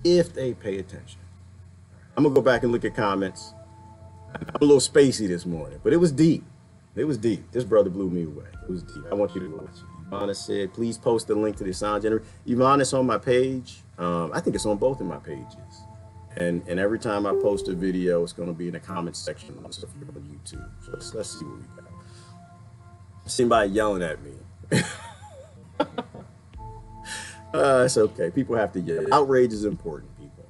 If they pay attention. I'm going to go back and look at comments. I'm a little spacey this morning, but it was deep. It was deep. This brother blew me away. It was deep. I want you to watch it. Ivana said, please post the link to the Assange interview. Ivana's on my page. I think it's on both of my pages. And every time I post a video, it's going to be in the comment section on YouTube. So let's see what we got. Somebody yelling at me. It's okay. People have to yell. Outrage is important, people.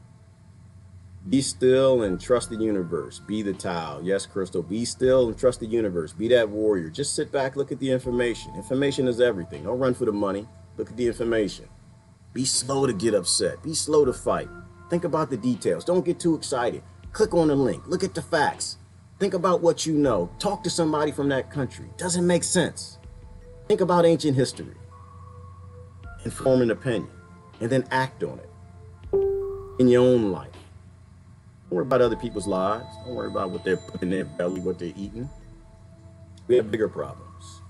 Be still and trust the universe. Be the Tao. Yes, Crystal. Be still and trust the universe. Be that warrior. Just sit back, look at the information. Information is everything. Don't run for the money. Look at the information. Be slow to get upset. Be slow to fight. Think about the details. Don't get too excited. Click on the link. Look at the facts. Think about what you know. Talk to somebody from that country. Doesn't make sense. Think about ancient history and form an opinion and then act on it in your own life. Don't worry about other people's lives. Don't worry about what they're putting in their belly, what they're eating. We have bigger problems.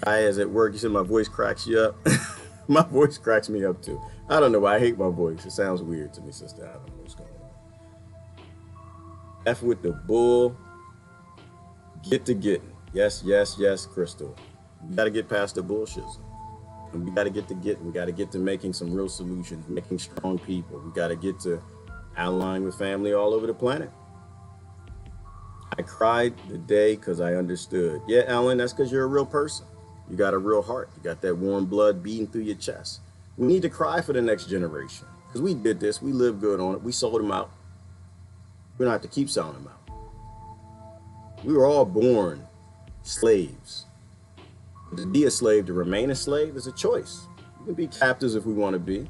I, as at work, you said my voice cracks you up. My voice cracks me up too. I don't know why. I hate my voice. It sounds weird to me, sister. I don't know what's going on. F with the bull. Get to getting. Yes, yes, yes, Crystal. We got to get past the bullshit. And we got to get to getting. We got to get to making some real solutions, making strong people. We got to get to allying with family all over the planet. I cried the day because I understood. Yeah, Ellen, that's because you're a real person. You got a real heart. You got that warm blood beating through your chest. We need to cry for the next generation because we did this. We lived good on it. We sold them out. We don't have to keep selling them out. We were all born slaves. But to be a slave, to remain a slave is a choice. We can be captives if we want to be.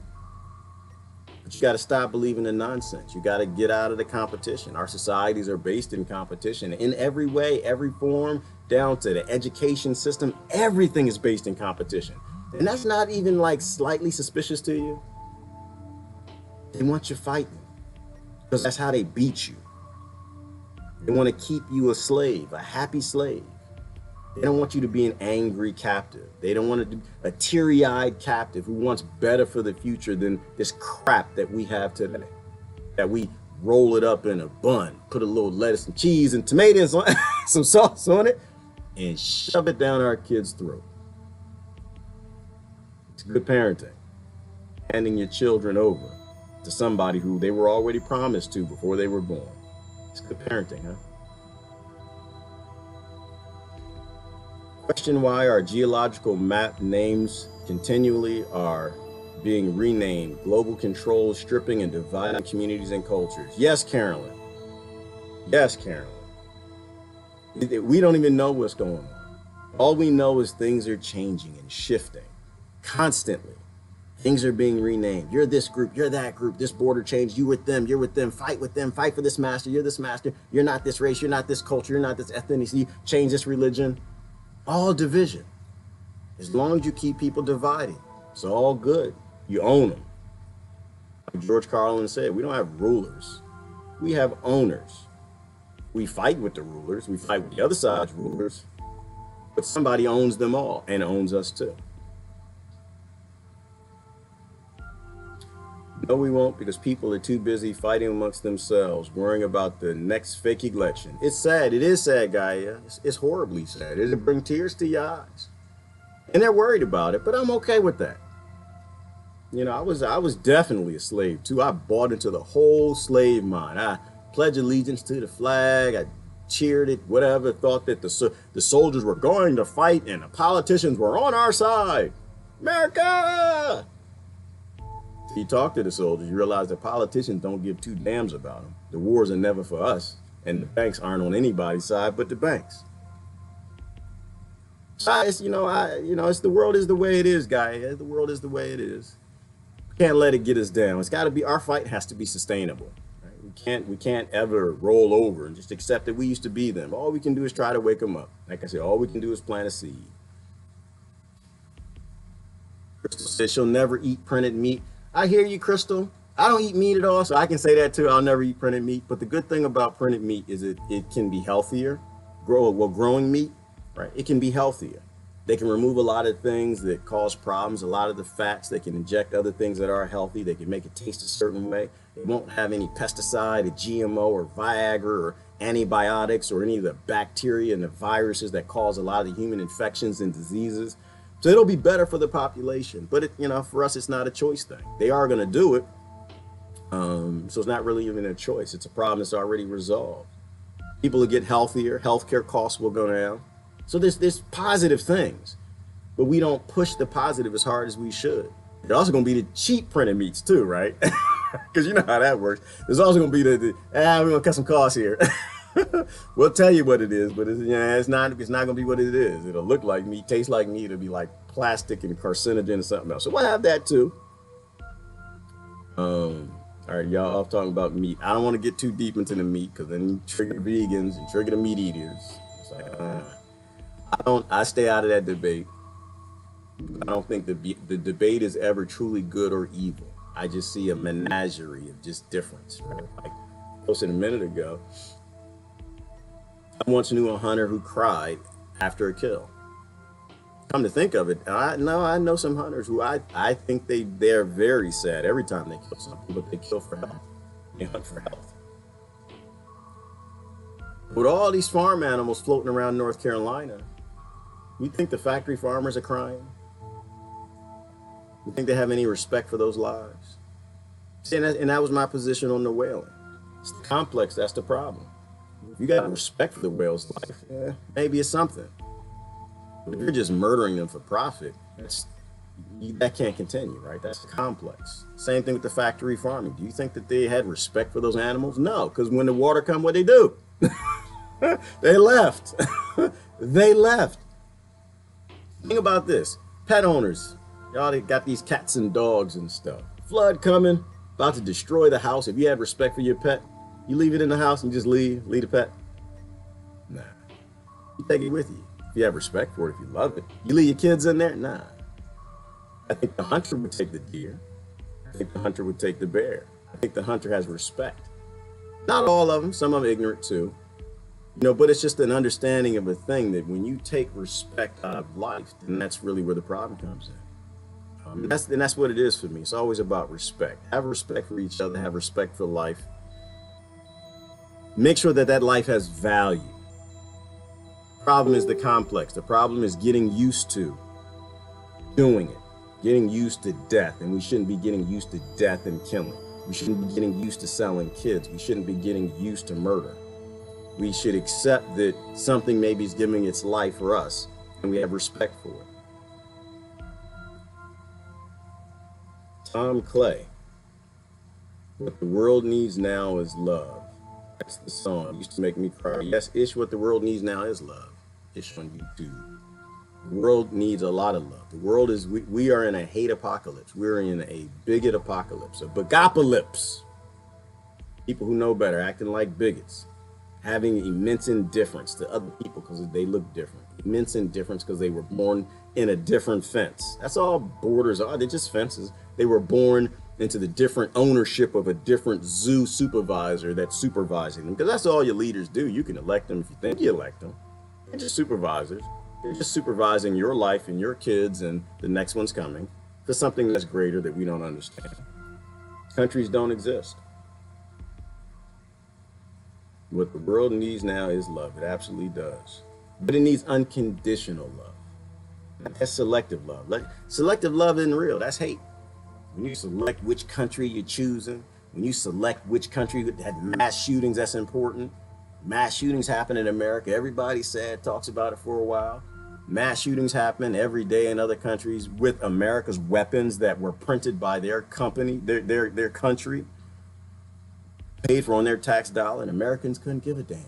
But you got to stop believing in nonsense. You got to get out of the competition. Our societies are based in competition in every way, every form, down to the education system. Everything is based in competition. And that's not even like slightly suspicious to you. They want you fighting because that's how they beat you. They want to keep you a slave, a happy slave. They don't want you to be an angry captive. They don't want to be a teary-eyed captive who wants better for the future than this crap that we have today. That we roll it up in a bun, put a little lettuce and cheese and tomatoes on, some sauce on it, and shove it down our kids' throat. It's good parenting. Handing your children over to somebody who they were already promised to before they were born. It's good parenting, huh? Question why our geological map names continually are being renamed. Global control, stripping and dividing communities and cultures. Yes, Carolyn. Yes, Carolyn. We don't even know what's going on. All we know is things are changing and shifting constantly. Things are being renamed. You're this group, you're that group, this border change, you with them, fight with them, fight for this master, you're this master, you're not this race, you're not this culture, you're not this ethnicity, change this religion. All division. As long as you keep people divided, it's all good. You own them. Like George Carlin said, we don't have rulers. We have owners. We fight with the rulers. We fight with the other side's rulers. But somebody owns them all and owns us too. No, we won't, because people are too busy fighting amongst themselves, worrying about the next fake election. It's sad. It is sad, Gaia. It's horribly sad. It'll bring tears to your eyes. And they're worried about it, but I'm okay with that. You know, I was definitely a slave too. I bought into the whole slave mind. I pledged allegiance to the flag. I cheered it, whatever, thought that the soldiers were going to fight and the politicians were on our side. America! You talk to the soldiers, you realize the politicians don't give two damns about them. The wars are never for us, and the banks aren't on anybody's side but the banks. So it's, it's the world is the way it is, guy. The world is the way it is. We can't let it get us down. It's got to be, our fight has to be sustainable. Right? We can't ever roll over and just accept that we used to be them. All we can do is try to wake them up. Like I said, all we can do is plant a seed. Crystal says she'll never eat printed meat. I hear you, Crystal. I don't eat meat at all, so I can say that too. I'll never eat printed meat. But the good thing about printed meat is it can be healthier. Growing meat, right? It can be healthier. They can remove a lot of things that cause problems, a lot of the fats. They can inject other things that are healthy. They can make it taste a certain way. It won't have any pesticide, a GMO, or Viagra, or antibiotics, or any of the bacteria and the viruses that cause a lot of the human infections and diseases. So it'll be better for the population, but for us, it's not a choice thing. They are going to do it. So it's not really even a choice. It's a problem that's already resolved. People will get healthier. Healthcare costs will go down. So there's positive things, but we don't push the positive as hard as we should. There's also going to be the cheap printed meats too, right? Because you know how that works. There's also going to be we're going to cut some costs here. We'll tell you what it is, but it's not going to be what it is. It'll look like meat, taste like meat. It'll be like plastic and carcinogen and something else. So we'll have that too. All right, y'all off talking about meat. I don't want to get too deep into the meat because then you trigger vegans and trigger the meat eaters. It's like, I stay out of that debate. I don't think the debate is ever truly good or evil. I just see a menagerie of just difference, right? Like I posted a minute ago. I once knew a hunter who cried after a kill. Come to think of it, I know some hunters who I think they're very sad every time they kill something, but they kill for health. They hunt for health. With all these farm animals floating around North Carolina, you think the factory farmers are crying? You think they have any respect for those lives? See, and that was my position on the whaling. It's the complex, that's the problem. If you got respect for the whale's life, maybe it's something. But if you're just murdering them for profit, that can't continue, right? That's complex. Same thing with the factory farming. Do you think that they had respect for those animals? No, because when the water come, what they do? They left. They left. Think about this. Pet owners, Y'all got these cats and dogs and stuff. Flood coming, about to destroy the house. If you have respect for your pet, you leave it in the house and just leave the pet. Nah, you take it with you. If you have respect for it, if you love it, you leave your kids in there. Nah, I think the hunter would take the deer. I think the hunter would take the bear. I think the hunter has respect. Not all of them. Some of them ignorant too. You know, but it's just an understanding of a thing that when you take respect out of life, then that's really where the problem comes in. And that's what it is for me. It's always about respect. Have respect for each other. Have respect for life. Make sure that that life has value. The problem is the complex. The problem is getting used to doing it, getting used to death. And we shouldn't be getting used to death and killing. We shouldn't be getting used to selling kids. We shouldn't be getting used to murder. We should accept that something maybe is giving its life for us, and we have respect for it. Tom Clay, what the world needs now is love. That's the song. It used to make me cry. Yes, Ish, what the world needs now is love. Ish on YouTube. The world needs a lot of love. The world is, we are in a hate apocalypse. We're in a bigot apocalypse, a bigopocalypse. People who know better acting like bigots, having immense indifference to other people because they look different. Immense indifference because they were born in a different fence. That's all borders are. They're just fences. They were born into the different ownership of a different zoo supervisor that's supervising them. Because that's all your leaders do. You can elect them if you think you elect them. They're just supervisors. They're just supervising your life and your kids and the next one's coming for something that's greater that we don't understand. Countries don't exist. What the world needs now is love. It absolutely does. But it needs unconditional love. That's selective love. Selective love isn't real. That's hate. When you select which country you're choosing, when you select which country had mass shootings, that's important. Mass shootings happen in America. Everybody talks about it for a while. Mass shootings happen every day in other countries with America's weapons that were printed by their company, their country, paid for on their tax dollar, and Americans couldn't give a damn.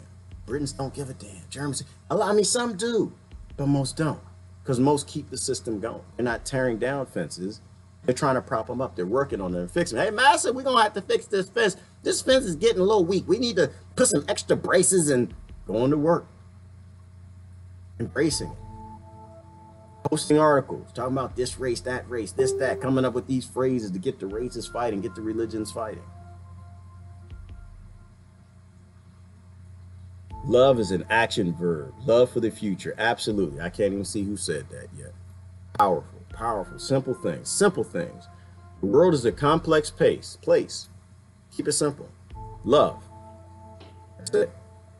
Britons don't give a damn. Germans, I mean, some do, but most don't, because most keep the system going. They're not tearing down fences. They're trying to prop them up. They're working on them and fixing them. Hey, Master, we're going to have to fix this fence. This fence is getting a little weak. We need to put some extra braces and going to work. Embracing it. Posting articles, talking about this race, this, that, coming up with these phrases to get the races fighting, get the religions fighting. Love is an action verb. Love for the future. Absolutely. I can't even see who said that yet. Powerful, powerful, simple things. Simple things. The world is a complex place. Keep it simple. Love. That's it.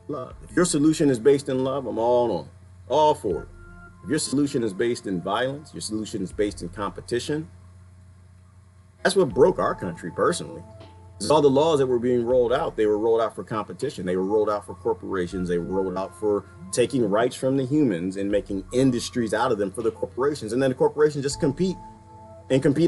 Love. If your solution is based in love, I'm all on it. All for it. If your solution is based in violence, your solution is based in competition, that's what broke our country personally. All the laws that were being rolled out, they were rolled out for competition. They were rolled out for corporations. They were rolled out for taking rights from the humans and making industries out of them for the corporations. And then the corporations just compete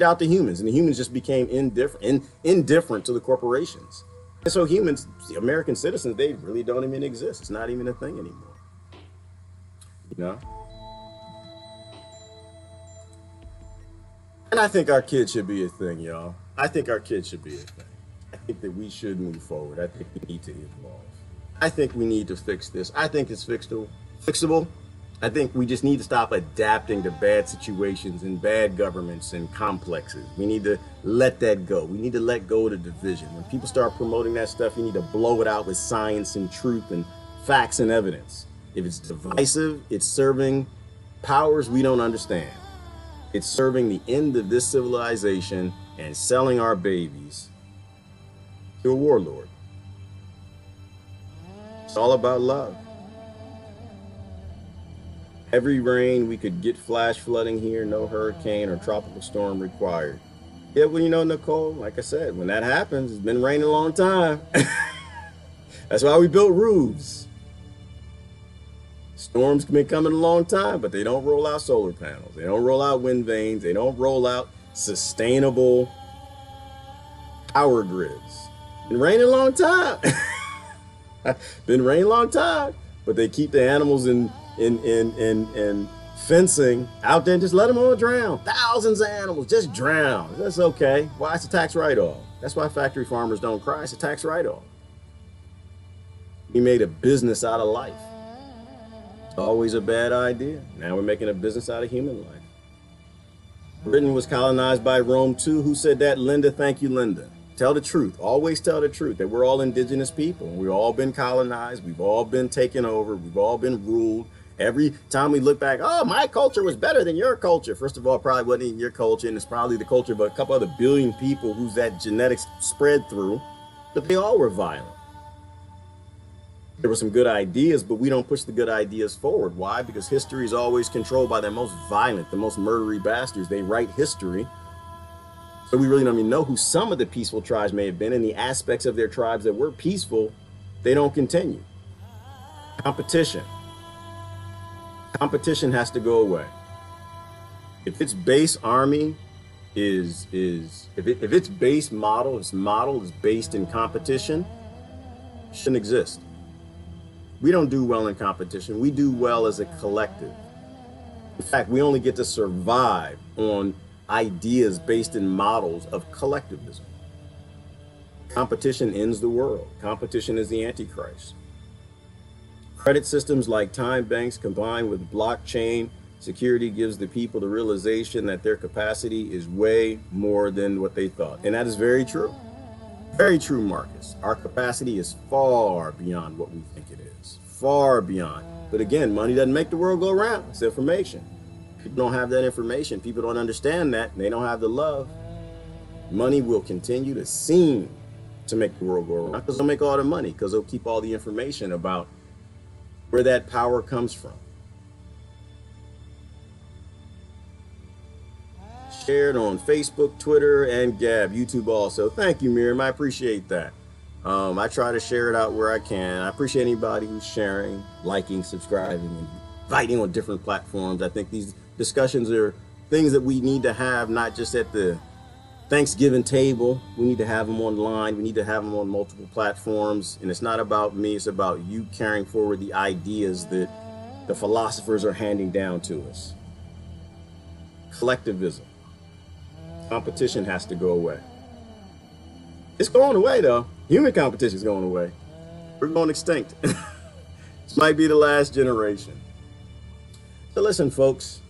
out the humans. And the humans just became indifferent to the corporations. And so humans, the American citizens, they really don't even exist. It's not even a thing anymore. You know? And I think our kids should be a thing, y'all. I think our kids should be a thing. I think that we should move forward. I think we need to evolve. I think we need to fix this. I think it's fixable. I think we just need to stop adapting to bad situations and bad governments and complexes. We need to let that go. We need to let go of the division. When people start promoting that stuff, you need to blow it out with science and truth and facts and evidence. If it's divisive, it's serving powers we don't understand. It's serving the end of this civilization and selling our babies to a warlord. It's all about love. Every rain, we could get flash flooding here, no hurricane or tropical storm required. Yeah, well, you know, Nicole, like I said, when that happens, it's been raining a long time. That's why we built roofs. Storms have been coming a long time, but they don't roll out solar panels. They don't roll out wind vanes. They don't roll out sustainable power grids. Been raining a long time. Been raining a long time, but they keep the animals in Fencing out there, just let them all drown. Thousands of animals just drown. That's okay. Why? It's a tax write-off. That's why factory farmers don't cry. It's a tax write-off. We made a business out of life. It's always a bad idea. Now we're making a business out of human life. Britain was colonized by Rome too. Who said that? Linda. Thank you, Linda. Tell the truth. Always tell the truth that we're all indigenous people. We've all been colonized. We've all been taken over. We've all been ruled. Every time we look back, oh, my culture was better than your culture. First of all, it probably wasn't even your culture, and it's probably the culture of a couple other billion people whose that genetics spread through, but they all were violent. There were some good ideas, but we don't push the good ideas forward. Why? Because history is always controlled by the most violent, the most murdery bastards. They write history. So we really don't even know who some of the peaceful tribes may have been, and the aspects of their tribes that were peaceful, they don't continue. Competition. Competition has to go away. If its base army if its base model, its model is based in competition, it shouldn't exist. We don't do well in competition. We do well as a collective. In fact, we only get to survive on ideas based in models of collectivism. Competition ends the world. Competition is the antichrist. Credit systems like time banks combined with blockchain security gives the people the realization that their capacity is way more than what they thought. And that is very true. Very true, Marcus. Our capacity is far beyond what we think it is. Far beyond. But again, money doesn't make the world go round. It's information. People don't have that information. People don't understand that. And they don't have the love. Money will continue to seem to make the world go around. Not because they'll make all the money, because they'll keep all the information about where that power comes from. Shared on Facebook, Twitter, and Gab, YouTube also. Thank you, Miriam. I appreciate that. I try to share it out where I can. I appreciate anybody who's sharing, liking, subscribing, and inviting on different platforms. I think these discussions are things that we need to have, not just at the Thanksgiving table. We need to have them online. We need to have them on multiple platforms. And it's not about me. It's about you carrying forward the ideas that the philosophers are handing down to us. Collectivism. Competition has to go away. It's going away, though. Human competition is going away. We're going extinct. This might be the last generation. So listen, folks.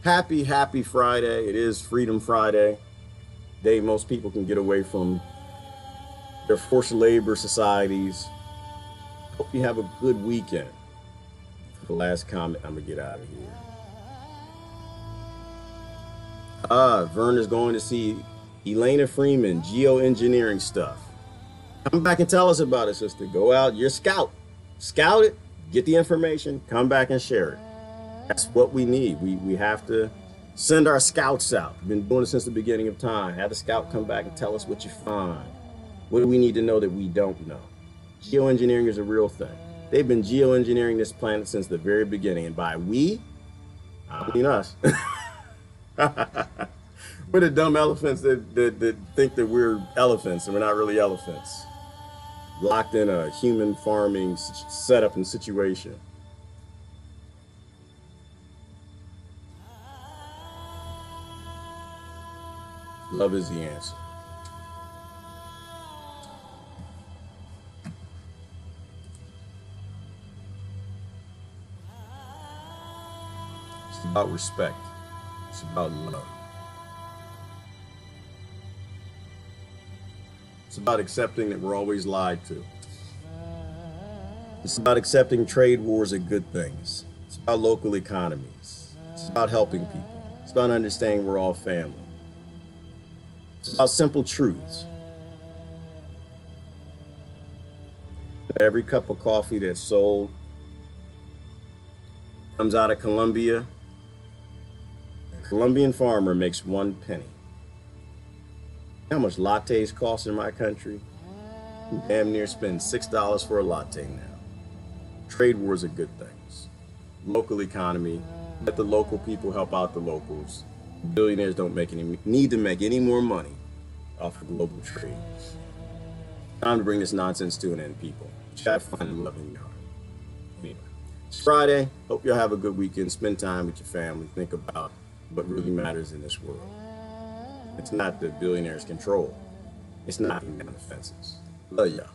Happy Friday. It is Freedom Friday. Day most people can get away from their forced labor societies. Hope you have a good weekend. For the last comment, I'm gonna get out of here. Vern is going to see Elena Freeman, geoengineering stuff. Come back and tell us about it, sister. Go out, you're a scout. Scout it, get the information, come back and share it. That's what we need. We have to send our scouts out. We've been doing it since the beginning of time. Have the scout come back and tell us what you find. What do we need to know that we don't know? Geoengineering is a real thing. They've been geoengineering this planet since the very beginning. And by we, I mean us. We're the dumb elephants that think that we're elephants and we're not really elephants. Locked in a human farming setup and situation. Love is the answer. It's about respect. It's about love. It's about accepting that we're always lied to. It's about accepting trade wars are good things. It's about local economies. It's about helping people. It's about understanding we're all family. It's about simple truths. Every cup of coffee that's sold comes out of Colombia. A Colombian farmer makes 1 penny. How much lattes cost in my country? You damn near spend $6 for a latte now. Trade wars are good things. Local economy. Let the local people help out the locals. Billionaires don't need to make any more money off of global trade. Time to bring this nonsense to an end, people. You gotta find love in your heart. Anyway, It's Friday. Hope y'all have a good weekend. Spend time with your family. Think about what really matters in this world. It's not the billionaires' control. It's not the offenses. Love y'all.